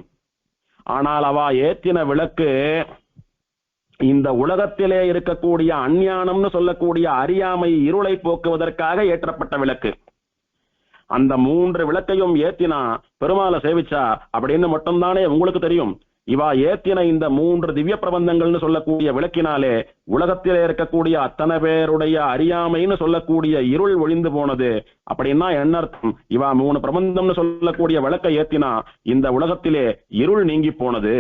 ஆனால் அவ ஏத்தின விளக்கு இந்த உலகத்திலே இருக்கக்கூடிய அஞ்ஞானம்னு சொல்லக்கூடிய அறியாமை இருளை போக்குவதற்காக ஏற்றப்பட்ட விளக்கு. அந்த 3 விளக்கையும் ஏத்தினா பெருமாளை சேவிச்சா அப்படின்னு மட்டும்தானே உங்களுக்கு தெரியும். இவா ஏத்தின இந்த 3 திவ்ய பிரபந்தங்கள்னு சொல்லக்கூடிய விளக்கினாலே உலகத்திலே இருக்கக்கூடிய அத்தனை பேருடைய அறியாமைன்னு சொல்லக்கூடிய இருள் ஒழிந்து போனது. அப்படின்னா என்ன அர்த்தம்? இவா 3 பிரபந்தம்னு சொல்லக்கூடிய விளக்கை ஏத்தினா இந்த உலகத்திலே இருள் நீங்கி போனது.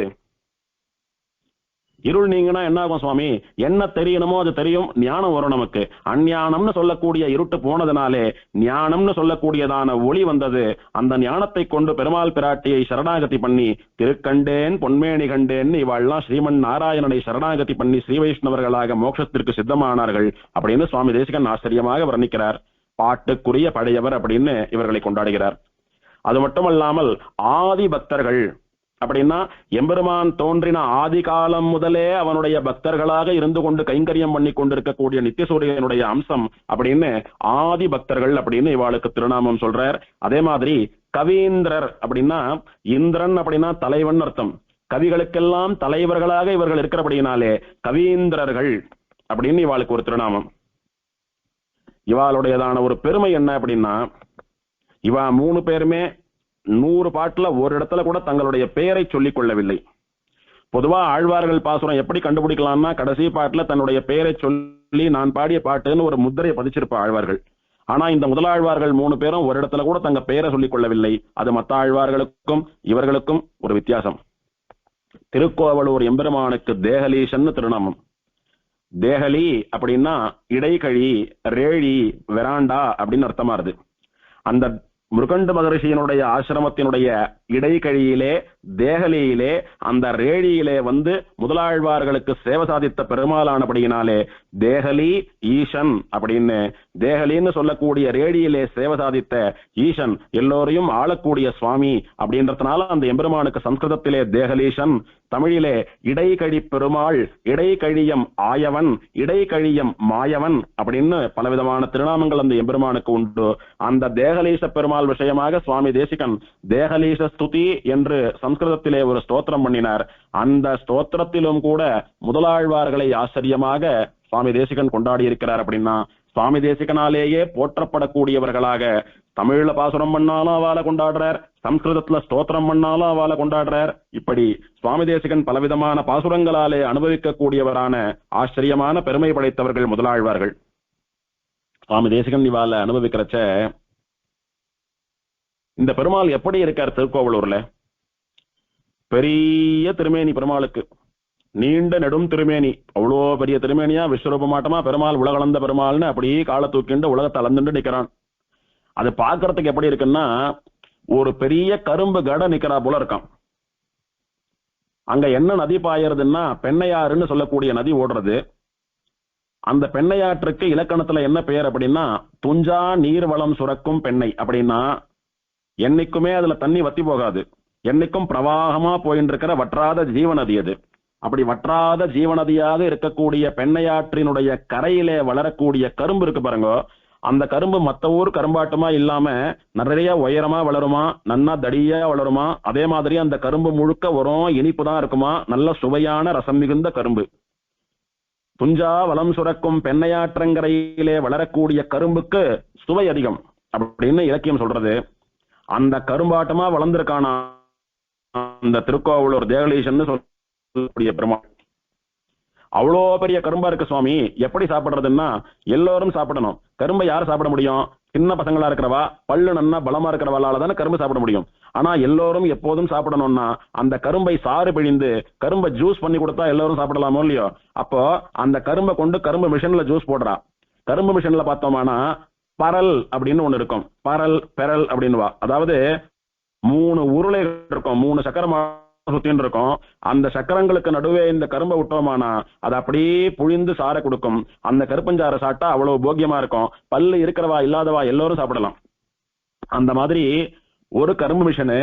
இருள் நீங்கினா என்ன ஆகும் சுவாமி? என்ன தெரியணுமோ அது தெரியும், ஞானம் வரும் நமக்கு. அஞ்ஞானம்னு சொல்லக்கூடிய இருட்டு போனதுனாலே ஞானம்னு சொல்லக்கூடியதான ஒளி வந்தது. அந்த ஞானத்தை கொண்டு பெருமாள் பிராட்டியை சரணாகதி பண்ணி திருக்கண்டேன் பொன்மேனி கண்டேன் இவாள்லாம் ஸ்ரீமன் நாராயணனை சரணாகதி பண்ணி ஸ்ரீ வைஷ்ணவர்களாக மோட்சத்திற்கு சித்தமானார்கள் அப்படின்னு சுவாமி தேசிகன் ஆச்சரியமாக வர்ணிக்கிறார். பாட்டுக்குரிய படையவர் அப்படின்னு இவர்களை கொண்டாடுகிறார். அது மட்டுமல்லாமல் ஆதி பக்தர்கள் அப்படின்னா எம்பெருமான் தோன்றின ஆதி காலம் முதலே அவனுடைய பக்தர்களாக இருந்து கொண்டு கைங்கரியம் பண்ணி கொண்டிருக்கக்கூடிய நித்தியசூரியனுடைய அம்சம் அப்படின்னு ஆதி பக்தர்கள் அப்படின்னு இவாளுக்கு திருநாமம் சொல்றார். அதே மாதிரி கவீந்திரர் அப்படின்னா இந்திரன் அப்படின்னா தலைவன் அர்த்தம். கவிகளுக்கெல்லாம் தலைவர்களாக இவர்கள் இருக்கிறபடினாலே கவீந்திரர்கள் அப்படின்னு இவாளுக்கு ஒரு திருநாமம். இவாளுடையதான ஒரு பெருமை என்ன அப்படின்னா இவா 3 பேருமே 100 பாட்டுல ஒரு இடத்துல கூட தங்களுடைய பெயரை சொல்லிக் கொள்ளவில்லை. பொதுவா ஆழ்வார்கள் பாசுரம் எப்படி கண்டுபிடிக்கலாம்னா கடைசி பாட்டுல தன்னுடைய பெயரை சொல்லி நான் பாடிய பாட்டுன்னு ஒரு முத்திரையை பதிச்சிருப்ப ஆழ்வார்கள். ஆனா இந்த முதலாழ்வார்கள் 3 பேரும் ஒரு இடத்துல கூட தங்க பெயரை சொல்லிக் கொள்ளவில்லை. அது மற்ற ஆழ்வார்களுக்கும் இவர்களுக்கும் ஒரு வித்தியாசம். திருக்கோவலூர் எம்பெருமானுக்கு தேகலீசன் திருநாமம். தேகலி அப்படின்னா இடைக்கழி, ரேழி, வெராண்டா அப்படின்னு அர்த்தமா இருக்கு. அந்த முருகண்ட மகரிஷியினுடைய ஆசிரமத்தினுடைய இடைக்கழியிலே தேகலியிலே அந்த ரேழியிலே முதலாழ்வார்களுக்கு சேவை சாதித்த பெருமாளானபடியினாலே தேகலி ஈசன் அப்படின்னு தேகலின்னு சொல்லக்கூடிய ரேழியிலே சேவை சாதித்த ஈசன் எல்லோரையும் ஆளக்கூடிய சுவாமி அப்படின்றதுனால அந்த எம்பெருமானுக்கு சம்ஸ்கிருதத்திலே தேகலீசன், தமிழிலே இடைக்கழி பெருமாள், இடைக்கழியம் ஆயவன், இடைக்கழியம் மாயவன் அப்படின்னு பலவிதமான திருநாமங்கள் அந்த எம்பெருமானுக்கு உண்டு. அந்த தேகலீச பெருமாள் விஷயமாக சுவாமி தேசிகன் தேகலீச ஸ்துதி என்று சம்ஸ்கிருதத்திலே ஒரு ஸ்தோத்திரம் பண்ணினார். அந்த ஸ்தோத்திரத்திலும் கூட முதலாழ்வார்களை ஆச்சரியமாக சுவாமி தேசிகன் கொண்டாடி இருக்கிறார். அப்படின்னா சுவாமி தேசிகனாலேயே போற்றப்படக்கூடியவர்களாக தமிழ்ல பாசுரம் பண்ணாலும் அவளை கொண்டாடுறார், சம்ஸ்கிருதத்துல ஸ்தோத்திரம் பண்ணாலும் அவளை கொண்டாடுறார். இப்படி சுவாமி தேசிகன் பலவிதமான பாசுரங்களாலே அனுபவிக்கக்கூடியவரான ஆச்சரியமான பெருமை படைத்தவர்கள் முதலாழ்வார்கள். சுவாமி தேசிகன் இவாளை அனுபவிக்கிறச்ச இந்த பெருமாள் எப்படி இருக்கார் திருக்கோவலூர்ல? பெரிய திருமேனி பெருமாளுக்கு, நீண்ட நெடும் திருமேனி, அவ்வளோ பெரிய திருமேனியா விஸ்வரூபமாட்டமா பெருமாள் உலகளந்த பெருமாள்னு அப்படியே காலை தூக்கிண்டு உலகத்தை அளந்துட்டு நிக்கிறான். அது பாக்குறதுக்கு எப்படி இருக்குன்னா ஒரு பெரிய கரும்பு கட நிக்கிறா போல இருக்கான். அங்க என்ன நதி பாயறதுன்னா பெண்ணையாறுன்னு சொல்லக்கூடிய நதி ஓடுறது. அந்த பெண்ணையாற்றுக்கு இலக்கணத்துல என்ன பெயர் அப்படின்னா துஞ்சா நீர்வளம் சுரக்கும் பெண்ணை. அப்படின்னா என்னைக்குமே அதுல தண்ணி வத்தி போகாது, என்னைக்கும் பிரவாகமா போயின்னு இருக்கிற வற்றாத ஜீவநதி அது. அப்படி வற்றாத ஜீவநதியாக இருக்கக்கூடிய பெண்ணையாற்றினுடைய கரையிலே வளரக்கூடிய கரும்பு இருக்கு பாருங்க, அந்த கரும்பு மத்த ஊர் கரும்பாட்டமா இல்லாம நிறைய உயரமா வளருமா, நன்னா தடியா வளருமா. அதே மாதிரி அந்த கரும்பு முழுக்க வரும், இனிப்பு தான் இருக்குமா, நல்ல சுவையான ரசம் மிகுந்த கரும்பு. துஞ்சா வளம் சுரக்கும் பெண்ணையாற்றங்கரையிலே வளரக்கூடிய கரும்புக்கு சுவை அதிகம் அப்படின்னு இலக்கியம் சொல்றது. அந்த கரும்பாட்டமா வளர்ந்திருக்கானா அந்த திருக்கோவலூர் தேகலீசன் சொல்லக்கூடிய பெருமாள். அவ்வளோ பெரிய கரும்பா இருக்கு சுவாமி. எப்படி சாப்பிடுறதுன்னா எல்லோரும் சாப்பிடணும். கரும்பை யார் சாப்பிட முடியும்? சின்ன பசங்களா இருக்கிறவா, பல்லு நன்னா பலமா இருக்கிறவாளால தானே கரும்பு சாப்பிட முடியும். ஆனா எல்லோரும் எப்போதும் சாப்பிடணும்னா அந்த கரும்பை சாறு பிழிந்து கரும்பை ஜூஸ் பண்ணி கொடுத்தா எல்லாரும் சாப்பிடலாமோ இல்லையோ? அப்போ அந்த கரும்பை கொண்டு கரும்பு மிஷின்ல ஜூஸ் போடுறா. கரும்பு மிஷின்ல பார்த்தோம்னா பரல் அப்படின்னு ஒண்ணு இருக்கும். பரல் பெரல் அப்படின்னுவா. அதாவது 3 உருளைகள் இருக்கும், 3 சக்கரம் சுத்தின்னு இருக்கும். அந்த சக்கரங்களுக்கு நடுவே இந்த கரும்பை விட்டோமானா அது அப்படியே புழிந்து சாரை கொடுக்கும். அந்த கருப்பஞ்சாரை சாப்பிட்டா அவ்வளவு போக்கியமா இருக்கும். பல்லு இருக்கிறவா இல்லாதவா எல்லாரும் சாப்பிடலாம். அந்த மாதிரி ஒரு கரும்பு மிஷினு,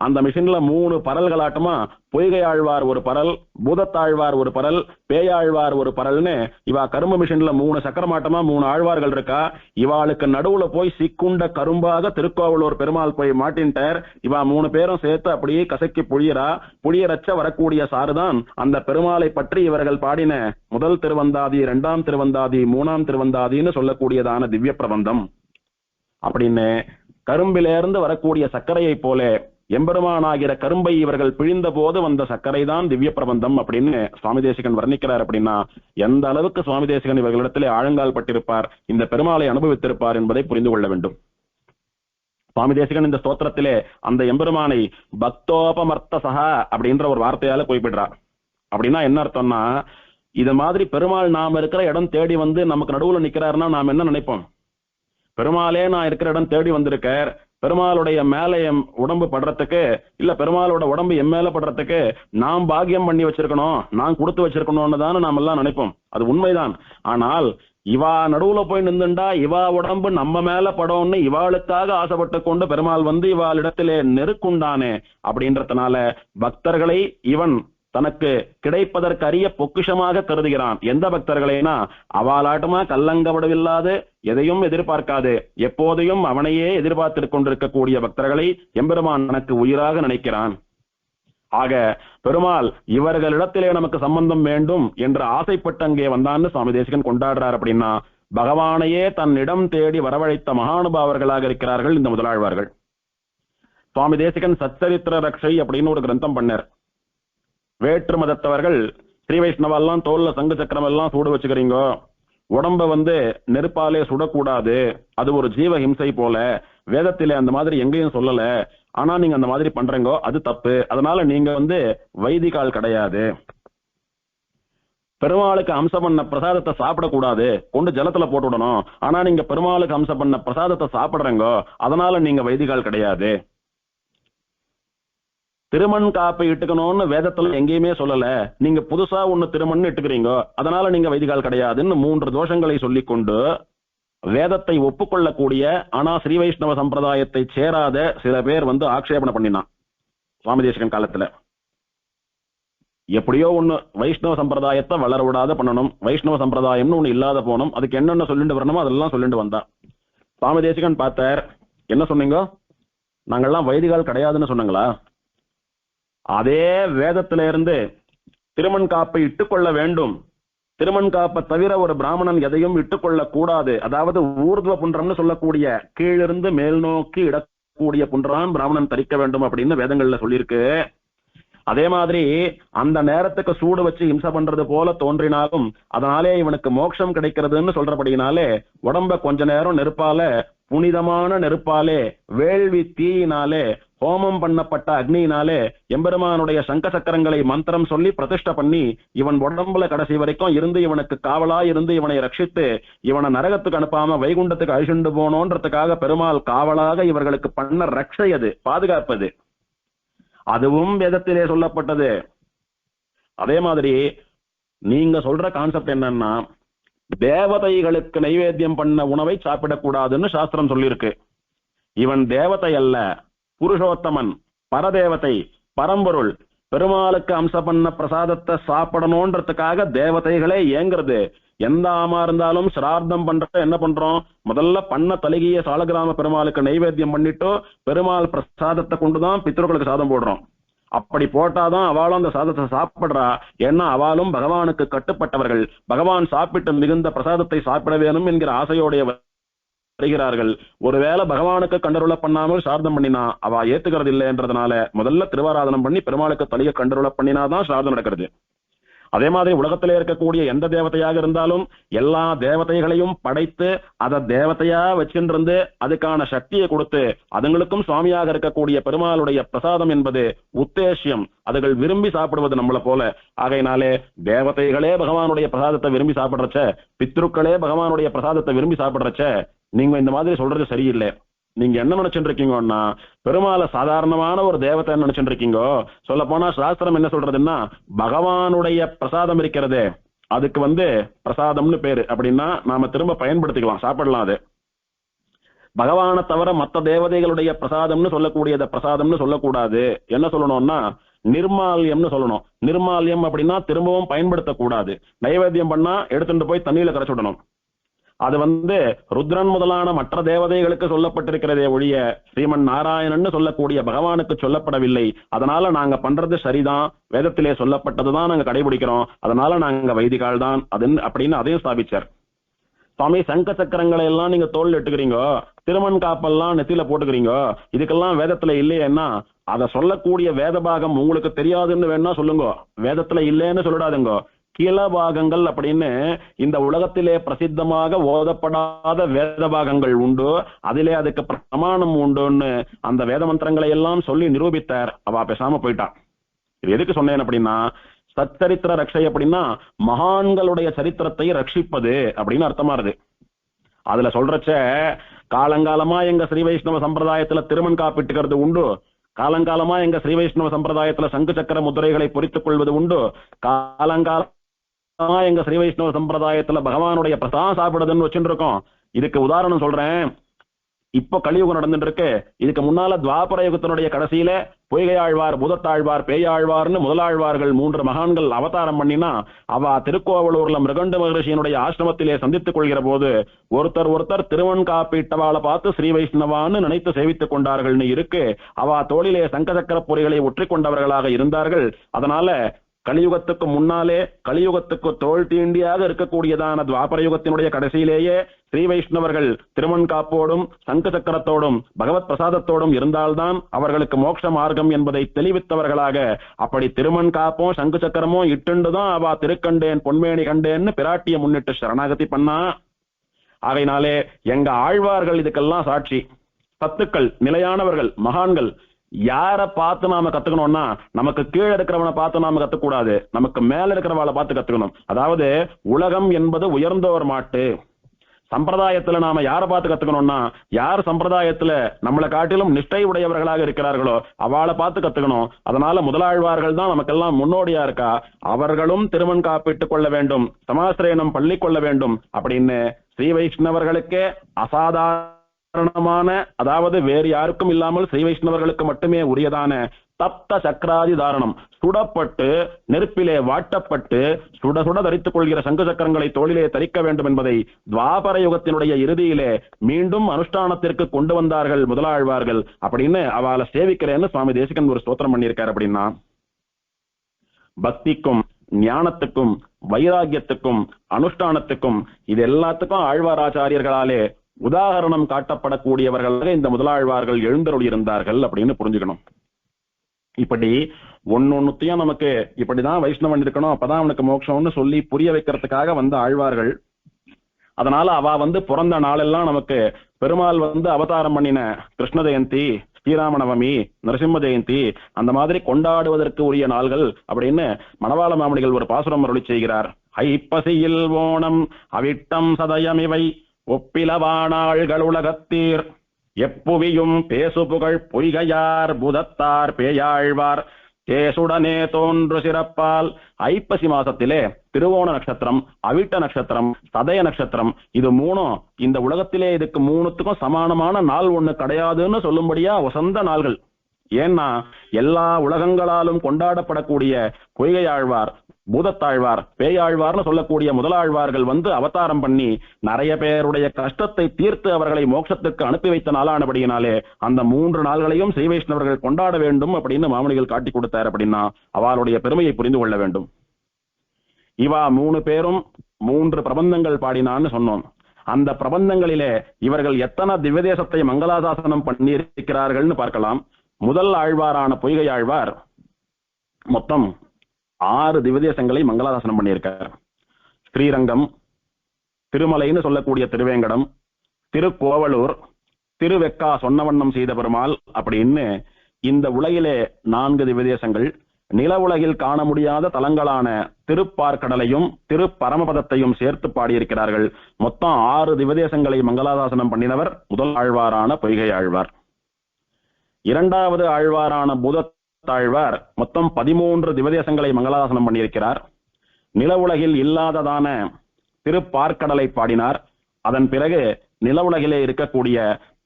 அந்த மிஷின்ல 3 பரல்களாட்டமா பொய்கை ஆழ்வார் ஒரு பரல், பூதத்தாழ்வார் ஒரு பரல், பேயாழ்வார் ஒரு பரல்னு இவா கரும்பு மிஷின்ல 3 சக்கரமாட்டமா 3 ஆழ்வார்கள் இருக்கா. இவாளுக்கு நடுவுல போய் சிக்குண்ட கரும்பாக திருக்கோவலூர் பெருமாள் போய் மாட்டின்ட்டார். இவா 3 பேரும் சேர்த்து அப்படியே கசக்கி புழியறா. புழியரச்ச வரக்கூடிய சாறுதான் அந்த பெருமாளை பற்றி இவர்கள் பாடின முதல் திருவந்தாதி, 2ஆம் திருவந்தாதி, 3ஆம் திருவந்தாதின்னு சொல்லக்கூடியதான திவ்ய பிரபந்தம். அப்படின்னு கரும்பிலிருந்து வரக்கூடிய சர்க்கரையை போல எம்பெருமானாகிற கரும்பை இவர்கள் பிழிந்த போது வந்த சர்க்கரை தான் திவ்ய பிரபந்தம் அப்படின்னு சுவாமி தேசிகன் வர்ணிக்கிறார். அப்படின்னா எந்த அளவுக்கு சுவாமி தேசிகன் இவர்களிடத்திலே ஆழங்கால் பட்டிருப்பார், இந்த பெருமாளை அனுபவித்திருப்பார் என்பதை புரிந்து கொள்ள வேண்டும். சுவாமி தேசிகன் இந்த ஸ்தோத்திரத்திலே அந்த எம்பெருமானை பக்தோபமர்த்த சகா அப்படின்ற ஒரு வார்த்தையால குறிப்பிடுறார். அப்படின்னா என்ன அர்த்தம்னா, இது மாதிரி பெருமாள் நாம இருக்கிற இடம் தேடி வந்து நமக்கு நடுவுல நிக்கிறாருன்னா நாம் என்ன நினைப்போம்? பெருமாளே நான் இருக்கிற இடம் தேடி வந்திருக்கார், பெருமாளுடைய மேல என் உடம்பு படுறதுக்கு, இல்ல பெருமாளோட உடம்பு என் மேல படுறதுக்கு நாம் பாக்கியம் பண்ணி வச்சிருக்கணும், நான் கொடுத்து வச்சிருக்கணும்னு தானே நாம் எல்லாம் நினைப்போம். அது உண்மைதான். ஆனால் இவா நடுவுல போய் நின்றுண்டா இவா உடம்பு நம்ம மேல படம்னு இவாளுக்காக ஆசைப்பட்டு கொண்டு பெருமாள் வந்து இவாளிடத்திலே நெருக்குண்டானே. அப்படின்றதுனால பக்தர்களை இவன் தனக்கு கிடைப்பதற்கு அரிய பொக்கிஷமாக கருதுகிறான். எந்த பக்தர்களைனா அவாலாட்டமா கல்லங்கபடவில்லாது எதையும் எதிர்பார்க்காது எப்போதையும் அவனையே எதிர்பார்த்து கொண்டிருக்கக்கூடிய பக்தர்களை எம்பெருமான் தனக்கு உயிராக நினைக்கிறான். ஆக பெருமாள் இவர்களிடத்திலே நமக்கு சம்பந்தம் வேண்டும் என்று ஆசைப்பட்டு அங்கே வந்தான்னு சுவாமி தேசிகன் கொண்டாடுறார். அப்படின்னா பகவானையே தன்னிடம் தேடி வரவழைத்த மகானுபாவர்களாக இருக்கிறார்கள் இந்த முதலாழ்வார்கள். சுவாமி தேசிகன் சச்சரித்திர ரக்ஷை அப்படின்னு ஒரு கிரந்தம் பண்ணார். வேற்று மதத்தவர்கள் ஸ்ரீ வைஷ்ணவெல்லாம் தோல்ல சங்கு சக்கரம் எல்லாம் சூடு வச்சுக்கிறீங்க, உடம்ப நெருப்பாலே சுடக்கூடாது, அது ஒரு ஜீவ ஹிம்சை போல, வேதத்திலே அந்த மாதிரி எங்கேயும் சொல்லல, ஆனா நீங்க அந்த மாதிரி பண்றீங்க, அது தப்பு, அதனால நீங்க வைதிகால் கிடையாது. பெருமாளுக்கு அம்சம் பண்ண பிரசாதத்தை சாப்பிடக்கூடாது, கொண்டு ஜலத்துல போட்டு விடணும், ஆனா நீங்க பெருமாளுக்கு அம்சம் பண்ண பிரசாதத்தை சாப்பிடுறீங்க, அதனால நீங்க வைதிகால் கிடையாது. திருமண் காப்பை இட்டுக்கணும்னு வேதத்துல எங்கேயுமே சொல்லல, நீங்க புதுசா ஒண்ணு திருமண் இட்டுக்கிறீங்க, அதனால நீங்க வைதிகால் கிடையாதுன்னு 3 தோஷங்களை சொல்லிக் கொண்டு வேதத்தை ஒப்புக்கொள்ளக்கூடிய ஆனா ஸ்ரீ வைஷ்ணவ சம்பிரதாயத்தை சேராத சில பேர் ஆக்ஷேபனை பண்ணினான் சுவாமி தேசிகன் காலத்துல. எப்படியோ ஒண்ணு வைஷ்ணவ சம்பிரதாயத்தை வளர விடாத பண்ணணும், வைஷ்ணவ சம்பிரதாயம்னு ஒண்ணு இல்லாத போனோம், அதுக்கு என்னென்ன சொல்லிட்டு வரணுமோ அதெல்லாம் சொல்லிட்டு வந்தான். சுவாமி தேசிகன் பார்த்தார், என்ன சொன்னீங்க, நாங்கெல்லாம் வைதிகால் கிடையாதுன்னு சொன்னாங்களா? அதே வேதத்தில இருந்து திருமண் காப்பை இட்டுக்கொள்ள வேண்டும், திருமண் காப்பை தவிர ஒரு பிராமணன் எதையும் இட்டுக்கொள்ள கூடாது, அதாவது ஊர்துவ புன்றம்னு சொல்லக்கூடிய கீழிருந்து மேல் நோக்கி இடக்கூடிய புன்றான் பிராமணன் தரிக்க வேண்டும் அப்படின்னு வேதங்கள்ல சொல்லியிருக்கு. அதே மாதிரி அந்த நேரத்துக்கு சூடு வச்சு இம்சை பண்றது போல தோன்றினாலும் அதனாலே இவனுக்கு மோட்சம் கிடைக்கிறதுன்னு சொல்றபடினாலே உடம்ப கொஞ்ச நேரம் நெருப்பால, புனிதமான நெருப்பாலே, வேள்வி தீயினாலே, ஹோமம் பண்ணப்பட்ட அக்னியினாலே எம்பெருமானுடைய சங்க சக்கரங்களை மந்திரம் சொல்லி பிரதிஷ்டை பண்ணி இவன் உடம்புல கடைசி வரைக்கும் இருந்து இவனுக்கு காவலா இருந்து இவனை ரட்சித்து இவனை நரகத்துக்கு அனுப்பாம வைகுண்டத்துக்கு அழிச்சுண்டு போனோன்றதுக்காக பெருமாள் காவலாக இவர்களுக்கு பண்ண ரட்சை, அது பாதுகாப்பது, அதுவும் வேதத்திலே சொல்லப்பட்டது. அதே மாதிரி நீங்க சொல்ற கான்செப்ட் என்னன்னா, தேவதைகளுக்கு நைவேத்தியம் பண்ண உணவை சாப்பிடக்கூடாதுன்னு சாஸ்திரம் சொல்லியிருக்கு. இவன் தேவதை அல்ல, புருஷோத்தமன், பரதேவதை, பரம்பொருள், பெருமாளுக்கு அம்ச பண்ண பிரசாதத்தை சாப்பிடணும்ன்றதுக்காக தேவதைகளே ஏங்குறது. எந்த ஆமா இருந்தாலும் சிரார்த்தம் பண்ற என்ன பண்றோம், முதல்ல பண்ண தலிகிய சாலகிராம பெருமாளுக்கு நைவேத்தியம் பண்ணிட்டு பெருமாள் பிரசாதத்தை கொண்டுதான் பித்ருக்களுக்கு சாதம் போடுறோம். அப்படி போட்டாதான் அவளும் அந்த சாதத்தை சாப்பிடுறா. ஏன்னா அவளும் பகவானுக்கு கட்டுப்பட்டவர்கள், பகவான் சாப்பிட்டு மிகுந்த பிரசாதத்தை சாப்பிட வேணும் என்கிற ஆசையோடைய வருகிறார்கள். ஒருவேளை பகவானுக்கு கண்டருள பண்ணாமல் சார்த்தம் பண்ணினா அவ ஏத்துக்கிறது இல்லைன்றதுனால முதல்ல திருவாராதனம் பண்ணி பெருமாளுக்கு தலிக கண்டருள பண்ணினாதான் சார்த்தம் நடக்கிறது. அதே மாதிரி உலகத்திலே இருக்கக்கூடிய எந்த தேவதையாக இருந்தாலும் எல்லா தேவதைகளையும் படைத்து அதை தேவதையா வச்சிருந்து அதுக்கான சக்தியை கொடுத்து அதுங்களுக்கும் சுவாமியாக இருக்கக்கூடிய பெருமாளுடைய பிரசாதம் என்பது உத்தேசியம். அதுகள் விரும்பி சாப்பிடுவது நம்மளை போல. ஆகையினாலே தேவதைகளே பகவானுடைய பிரசாதத்தை விரும்பி சாப்பிடுறச்ச, பித்ருக்களே பகவானுடைய பிரசாதத்தை விரும்பி சாப்பிடுறச்ச, நீங்க இந்த மாதிரி சொல்றது சரியில்லை. நீங்க என்ன நினைச்சுட்டு இருக்கீங்கன்னா பெருமாளை சாதாரணமான ஒரு தேவத்தை நினைச்சுட்டு இருக்கீங்க. சொல்ல போனா சாஸ்திரம் என்ன சொல்றதுன்னா, பகவானுடைய பிரசாதம் இருக்கிறதே அதுக்கு பிரசாதம்னு பேரு. அப்படின்னா நாம திரும்ப பயன்படுத்திக்கலாம், சாப்பிடலாம். அது பகவானை தவிர மற்ற தேவதைகளுடைய பிரசாதம்னு சொல்லக்கூடியத பிரசாதம்னு சொல்லக்கூடாது. என்ன சொல்லணும்னா நிர்மால்யம்னு சொல்லணும். நிர்மால்யம் அப்படின்னா திரும்பவும் பயன்படுத்தக்கூடாது. நைவேத்தியம் பண்ணா எடுத்துட்டு போய் தண்ணியில கரைச்சுடணும். அது ருத்ரன் முதலான மற்ற தேவதைகளுக்கு சொல்லப்பட்டிருக்கிறதே ஒழிய ஸ்ரீமன் நாராயணன் சொல்லக்கூடிய பகவானுக்கு சொல்லப்படவில்லை. அதனால நாங்க பண்றது சரிதான், வேதத்திலே சொல்லப்பட்டதுதான் நாங்க கடைபிடிக்கிறோம், அதனால நாங்க வைதிகால் தான் அது அப்படின்னு அதையும் ஸ்தாபிச்சார். சுவாமி சங்க சக்கரங்களை எல்லாம் நீங்க தோல் இட்டுக்கிறீங்க, திருமண் காப்பெல்லாம் நெத்தியில போட்டுக்கிறீங்க, இதுக்கெல்லாம் வேதத்துல இல்லையேன்னா அதை சொல்லக்கூடிய வேத பாகம் உங்களுக்கு தெரியாதுன்னு வேணா சொல்லுங்க, வேதத்துல இல்லைன்னு சொல்லிடாதுங்க. கீழபாகங்கள் அப்படின்னு இந்த உலகத்திலே பிரசித்தமாக ஓதப்படாத வேத பாகங்கள் உண்டு, அதிலே அதுக்கு பிரமாணம் உண்டுன்னு அந்த வேத மந்திரங்களை எல்லாம் சொல்லி நிரூபித்தார். அவ பேசாம போயிட்டா. இது எதுக்கு சொன்னேன் அப்படின்னா, சச்சரித்திர ரட்சை அப்படின்னா மகான்களுடைய சரித்திரத்தை ரட்சிப்பது அப்படின்னு அர்த்தமாறுது. அதுல சொல்றச்ச காலங்காலமா எங்க ஸ்ரீ வைஷ்ணவ சம்பிரதாயத்துல திருமண் காப்பிட்டுக்கிறது உண்டு, காலங்காலமா எங்க ஸ்ரீ வைஷ்ணவ சம்பிரதாயத்துல சங்கு சக்கர முதிரைகளை பொறித்துக் கொள்வது உண்டு, காலங்காலமா எங்க ஸ்ரீ வைஷ்ணவ சம்பிரதாயத்துல பகவானுடைய பிரசாதம் சாப்பிடுறதுன்னு வச்சுட்டு இருக்கோம். இதுக்கு உதாரணம் சொல்றேன். இப்போ கலியுகம் நடந்துட்டு இருக்கு. இதுக்கு முன்னால துவாபர யுகத்தினுடைய கடைசியில பொய்கையாழ்வார், பூதத்தாழ்வார், பேயாழ்வார்னு முதலாழ்வார்கள் 3 மகான்கள் அவதாரம் பண்ணினா அவ திருக்கோவலூர்ல மிருகண்ட மகரிஷியினுடைய ஆசிரமத்திலே சந்தித்துக் கொள்கிற போது ஒருத்தர் திருவன் காப்பீட்டவாளை பார்த்து ஸ்ரீ வைஷ்ணவான்னு நினைத்து சேவித்துக் கொண்டார்கள்னு இருக்கு. அவ தோளிலே சங்க சக்கர பொறிகளை ஒற்றிக் கொண்டவர்களாக இருந்தார்கள். அதனால கலியுகத்துக்கு முன்னாலே கலியுகத்துக்கு தோல் தீண்டியாக இருக்கக்கூடியதான துவாபர யுகத்தினுடைய கடைசியிலேயே ஸ்ரீ வைஷ்ணவர்கள் திருமண் காப்போடும் சங்க சக்கரத்தோடும் பகவத் பிரசாதத்தோடும் இருந்தால்தான் அவர்களுக்கு மோட்ச மார்க்கம் என்பதை தெளிவித்தவர்களாக, அப்படி திருமண் காப்பும் சங்கு சக்கரமும் இட்டுண்டுதான் அவ திருக்கண்டேன் பொன்மேனி கண்டேன்னு பிராட்டிய முன்னிட்டு சரணாகதி பண்ணா. ஆகையினாலே எங்க ஆழ்வார்கள் இதுக்கெல்லாம் சாட்சி. சத்துக்கள், நிலையானவர்கள், மகான்கள். யார பார்த்து நாம கத்துக்கணும்னா நமக்கு கீழே இருக்கிறவனை பார்த்து நாம கத்துக்கூடாது, நமக்கு மேல இருக்கிறவளை பார்த்து கத்துக்கணும். அதாவது உலகம் என்பது உயர்ந்தோர் மாட்டு. சம்பிரதாயத்துல நாம யாரை பார்த்து கத்துக்கணும்னா யார் சம்பிரதாயத்துல நம்மளை காட்டிலும் நிஷ்டை உடையவர்களாக இருக்கிறார்களோ அவளை பார்த்து கத்துக்கணும். அதனால முதலாழ்வார்கள் தான் நமக்கெல்லாம் முன்னோடியா இருக்கா. அவர்களும் திருமண் காப்பிட்டுக் கொள்ள வேண்டும், சமாசிரயணம் பள்ளி கொள்ள வேண்டும் அப்படின்னு ஸ்ரீ வைஷ்ணவர்களுக்கே அசாதாரணமான, அதாவது வேறு யாருக்கும் இல்லாமல் ஸ்ரீ வைஷ்ணவர்களுக்கு மட்டுமே உரியதான தப்த சக்கராதி தாரணம், சுடப்பட்டு நெருப்பிலே வாட்டப்பட்டு சுட சுட தரித்துக் கொள்கிற சங்கு சக்கரங்களை தோளிலே தரிக்க வேண்டும் என்பதை துவாபர யுகத்தினுடைய இறுதியிலே மீண்டும் அனுஷ்டானத்திற்கு கொண்டு வந்தார்கள் முதலாழ்வார்கள். அப்படின்னு அவளை சேவிக்கிறேன்னு சுவாமி தேசிகன் ஒரு ஸ்தோத்திரம் பண்ணியிருக்காரு. அப்படின்னா பக்திக்கும் ஞானத்துக்கும் வைராகியத்துக்கும் அனுஷ்டானத்துக்கும் இது எல்லாத்துக்கும் ஆழ்வாராச்சாரியர்களாலே உதாரணம் காட்டப்படக்கூடியவர்களாக இந்த முதலாழ்வார்கள் எழுந்தருளி இருந்தார்கள் அப்படின்னு புரிஞ்சுக்கணும். இப்படி ஒன்னொன்னுத்தையும் நமக்கு இப்படிதான் வைஷ்ணவன் இருக்கணும், அப்பதான் அவனுக்கு மோட்சம்னு சொல்லி புரிய வைக்கிறதுக்காக வந்த ஆழ்வார்கள். அதனால அவ பிறந்த நாளெல்லாம் நமக்கு பெருமாள் அவதாரம் பண்ணின கிருஷ்ண ஜெயந்தி, ஸ்ரீராம நவமி, நரசிம்ம ஜெயந்தி அந்த மாதிரி கொண்டாடுவதற்கு உரிய நாள்கள் அப்படின்னு மணவாள மாமணிகள் ஒரு பாசுரம் அருளி செய்கிறார். ஐப்பசியில் ஓணம் அவிட்டம் சதயம் இவை ஒப்பிலவானாள்கள் உலகத்தீர் எப்புவியும் பேசு புகழ் பொய்கையார் பூதத்தார் பேயாழ்வார் தேசுடனே தோன்று சிறப்பால். ஐப்பசி மாசத்திலே திருவோண நட்சத்திரம், அவிட்ட நட்சத்திரம், சதய நட்சத்திரம், இது மூணும் இந்த உலகத்திலே இதுக்கு மூணுத்துக்கும் சமானமான நாள் ஒண்ணு கிடையாதுன்னு சொல்லும்படியா வசந்த நாள்கள். ஏன்னா எல்லா உலகங்களாலும் கொண்டாடப்படக்கூடிய பொய்கையாழ்வார், பூதத்தாழ்வார், பேயாழ்வார்னு சொல்லக்கூடிய முதலாழ்வார்கள் அவதாரம் பண்ணி நிறைய பேருடைய கஷ்டத்தை தீர்த்து அவர்களை மோட்சத்துக்கு அனுப்பி வைத்த நாளானபடியினாலே அந்த 3 நாள்களையும் ஸ்ரீ வைஷ்ணவர்கள் கொண்டாட வேண்டும் அப்படின்னு மாமணிகள் காட்டி கொடுத்தார். அப்படின்னா அவளுடைய பெருமையை புரிந்து கொள்ள வேண்டும். இவா 3 பேரும் 3 பிரபந்தங்கள் பாடினான்னு சொன்னோம். அந்த பிரபந்தங்களிலே இவர்கள் எத்தனை திவ்யதேசத்தை மங்களாசாசனம் பண்ணி இருக்கிறார்கள்னு பார்க்கலாம். முதல் ஆழ்வாரான பொய்கை ஆழ்வார் மொத்தம் 6 திவ்யதேசங்களை மங்களாதாசனம் பண்ணியிருக்கார். ஸ்ரீரங்கம், திருமலைன்னு சொல்லக்கூடிய திருவேங்கடம், திருக்கோவலூர், திருவெக்கா சொன்னவண்ணம் செய்த பெருமாள் அப்படின்னு இந்த உலகிலே 4 திவ்யதேசங்கள், நில உலகில் காண முடியாத தலங்களான திருப்பார்க்கடலையும் திருப்பரமபதத்தையும் சேர்த்து பாடியிருக்கிறார்கள். மொத்தம் 6 திவ்யதேசங்களை மங்களாதாசனம் பண்ணினவர் முதல் ஆழ்வாரான பொய்கை ஆழ்வார். இரண்டாவது ஆழ்வாரான பூதத்தாழ்வார் மொத்தம் 13 திவ்யதேசங்களை மங்களாதாசனம் பண்ணியிருக்கிறார். நில உலகில் இல்லாததான திருப்பார்க்கடலை பாடினார். அதன் பிறகு நில உலகிலே இருக்கக்கூடிய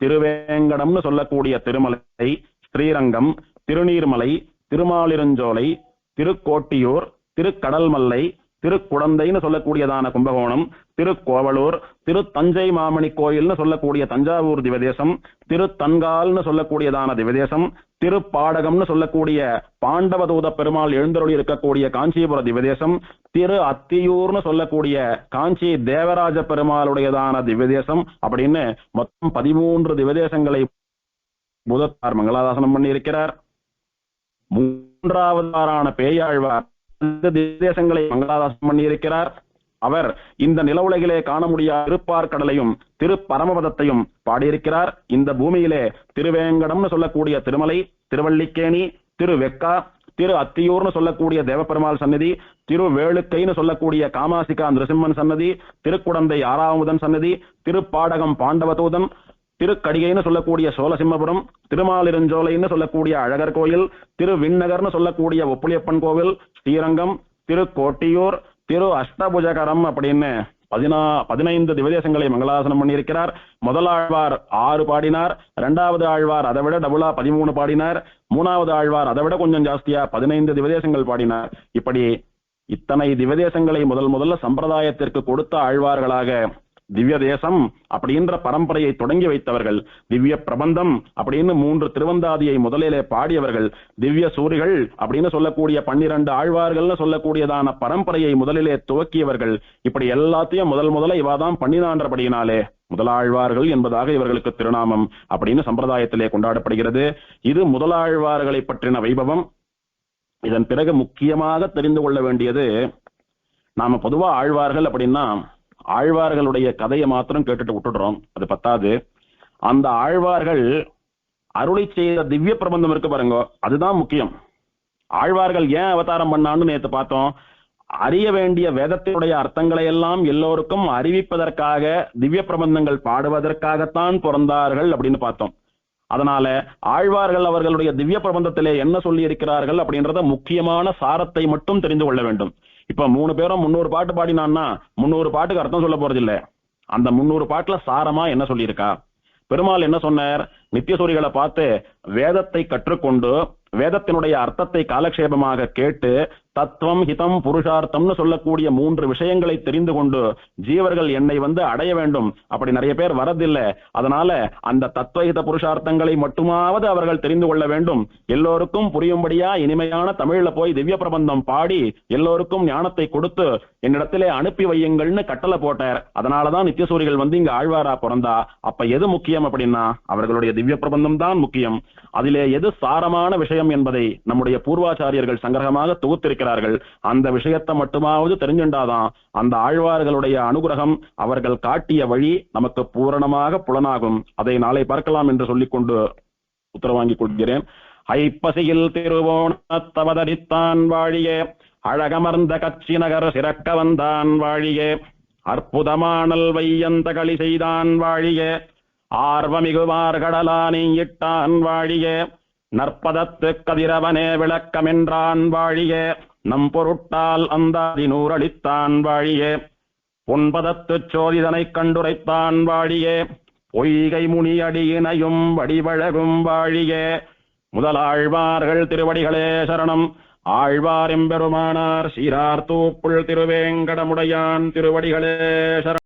திருவேங்கடம்னு சொல்லக்கூடிய திருமலை, ஸ்ரீரங்கம், திருநீர்மலை, திருமாலிருஞ்சோலை, திருக்கோட்டியூர், திருக்கடல்மல்லை, திருக்குடந்தைன்னு சொல்லக்கூடியதான கும்பகோணம், திருக்கோவலூர், தஞ்சை மாமணி கோயில்னு சொல்லக்கூடிய தஞ்சாவூர் திவதேசம், தன்கால்னு சொல்லக்கூடியதான திவதேசம், திருப்பாடகம்னு சொல்லக்கூடிய பாண்டவதூத பெருமாள் எழுந்தருளி இருக்கக்கூடிய காஞ்சிபுர திவதேசம், அத்தியூர்னு சொல்லக்கூடிய காஞ்சி தேவராஜ பெருமாளுடையதான திவதேசம் அப்படின்னு மொத்தம் 13 திவதேசங்களை பூதத்தார் மங்களாதாசனம் பண்ணி இருக்கிறார். மூன்றாவதாரான பேயாழ்வார் திவ்யதேசங்களை மங்களாதாசனம் பண்ணி இருக்கிறார். அவர் இந்த நில உலகிலே காண முடியாத திருப்பார்க்கடலையும் திருப்பரமபதத்தையும் பாடியிருக்கிறார். இந்த பூமியிலே திருவேங்கடம்னு சொல்லக்கூடிய திருமலை, திருவல்லிக்கேணி, திருவெக்கா, அத்தியூர்னு சொல்லக்கூடிய தேவப்பெருமாள் சன்னதி, திருவேளுக்கைன்னு சொல்லக்கூடிய காமாசிகா நிருசிம்மன் சன்னதி, திருக்குடந்தை ஆறாவமுதன் சன்னதி, திருப்பாடகம் பாண்டவதூதன், திருக்கடிகைன்னு சொல்லக்கூடிய சோழசிம்மபுரம், திருமாலிருஞ்சோலைன்னு சொல்லக்கூடிய அழகர் கோயில், திருவிண்ணகர்னு சொல்லக்கூடிய ஒப்புளியப்பன் கோவில், ஸ்ரீரங்கம், திருக்கோட்டியூர், அஷ்டபுஜகரம் அப்படின்னு 15 திவதேசங்களை மங்களாசனம் பண்ணியிருக்கிறார். முதல் ஆழ்வார் 6 பாடினார். இரண்டாவது ஆழ்வார் அதை விட டபுளா 13 பாடினார். மூணாவது ஆழ்வார் அதை விட கொஞ்சம் ஜாஸ்தியா 15 திவதேசங்கள் பாடினார். இப்படி இத்தனை திவதேசங்களை முதல்ல சம்பிரதாயத்திற்கு கொடுத்த ஆழ்வார்களாக திவ்ய தேசம் அப்படின்ற பரம்பரையை தொடங்கி வைத்தவர்கள், திவ்ய பிரபந்தம் அப்படின்னு 3 திருவந்தாதியை முதலிலே பாடியவர்கள், திவ்ய சூரிகள் அப்படின்னு சொல்லக்கூடிய 12 ஆழ்வார்கள்னு சொல்லக்கூடியதான பரம்பரையை முதலிலே துவக்கியவர்கள். இப்படி எல்லாத்தையும் முதல்ல இவாதான் பண்ணினான்றபடியினாலே முதலாழ்வார்கள் என்பதாக இவர்களுக்கு திருநாமம் அப்படின்னு சம்பிரதாயத்திலே கொண்டாடப்படுகிறது. இது முதலாழ்வார்களை பற்றின வைபவம். இதன் பிறகு முக்கியமாக தெரிந்து கொள்ள வேண்டியது, நாம பொதுவா ஆழ்வார்கள் அப்படின்னா ஆழ்வார்களுடைய கதையை மாத்திரம் கேட்டுட்டு விட்டுடுறோம், அது பத்தாது. அந்த ஆழ்வார்கள் அருளி செய்த திவ்ய பிரபந்தம் இருக்கு பாருங்க, அதுதான் முக்கியம். ஆழ்வார்கள் ஏன் அவதாரம் பண்ணான்னு நேற்று பார்த்தோம். அறிய வேண்டிய வேதத்தினுடைய அர்த்தங்களை எல்லாம் எல்லோருக்கும் அறிவிப்பதற்காக திவ்ய பிரபந்தங்கள் பாடுவதற்காகத்தான் பிறந்தார்கள் அப்படின்னு பார்த்தோம். அதனால ஆழ்வார்கள் அவர்களுடைய திவ்ய பிரபந்தத்திலே என்ன சொல்லி இருக்கிறார்கள் அப்படின்றத முக்கியமான சாரத்தை மட்டும் தெரிந்து கொள்ள வேண்டும். இப்ப 3 பேரும் 300 பாட்டு பாடினான்னா 300 பாட்டுக்கு அர்த்தம் சொல்ல போறது இல்ல. அந்த 300 பாட்டுல சாரமா என்ன சொல்லியிருக்கா? பெருமாள் என்ன சொன்னார்? நித்தியசூரிகளை பார்த்து வேதத்தை கற்றுக்கொண்டு வேதத்தினுடைய அர்த்தத்தை காலக்ஷேபமாக கேட்டு தத்துவம், ஹிதம், புருஷார்த்தம்னு சொல்லக்கூடிய 3 விஷயங்களை தெரிந்து கொண்டு ஜீவர்கள் என்னை அடைய வேண்டும். அப்படி நிறைய பேர் வரதில்லை. அதனால அந்த தத்துவஹித புருஷார்த்தங்களை மட்டுமாவது அவர்கள் தெரிந்து கொள்ள வேண்டும். எல்லோருக்கும் புரியும்படியா இனிமையான தமிழ்ல போய் திவ்ய பிரபந்தம் பாடி எல்லோருக்கும் ஞானத்தை கொடுத்து என்னிடத்திலே அனுப்பி வையுங்கள்னு கட்டளை போட்டார். அதனாலதான் நித்தியசூரிகள் இங்க ஆழ்வாரா பிறந்தா. அப்ப எது முக்கியம் அப்படின்னா அவர்களுடைய திவ்ய பிரபந்தம் தான் முக்கியம். அதிலே எது சாரமான விஷயம் என்பதை நம்முடைய பூர்வாச்சாரியர்கள் சங்கிரகமாக தொகுத்திருக்கிறார்கள். அந்த விஷயத்தை மட்டுமாவது தெரிஞ்சுண்டாதான் அந்த ஆழ்வார்களுடைய அனுகிரகம், அவர்கள் காட்டிய வழி நமக்கு பூரணமாக புலனாகும். அதை நாளை பார்க்கலாம் என்று சொல்லிக்கொண்டு உத்தரவாங்கிக் கொள்கிறேன். ஐப்பசியில் திருவோணத்தவதரித்தான் வாழியே, அழகமர்ந்த கட்சி நகர் சிறக்க வந்தான் வாழியே, அற்புதமானல் வையந்த களி செய்தான் வாழியே, ஆர்வமிகுவார் கடலானி இட்டான் வாழியே, நற்பதத்து கதிரவனே விளக்கமென்றான் வாழியே, நம் பொருட்டால் அந்தாதி நூறளித்தான் வாழியே, பொன்பதத்து சோதிதனை கண்டுரைத்தான் வாழியே, பொய்கை முனியடியினையும் வடிவழகும் வாழியே. முதலாழ்வார்கள் திருவடிகளே சரணம். ஆழ்வார் எம்பெருமானார் சீரார் தூப்புள் திருவேங்கடமுடையான் திருவடிகளே சரணம்.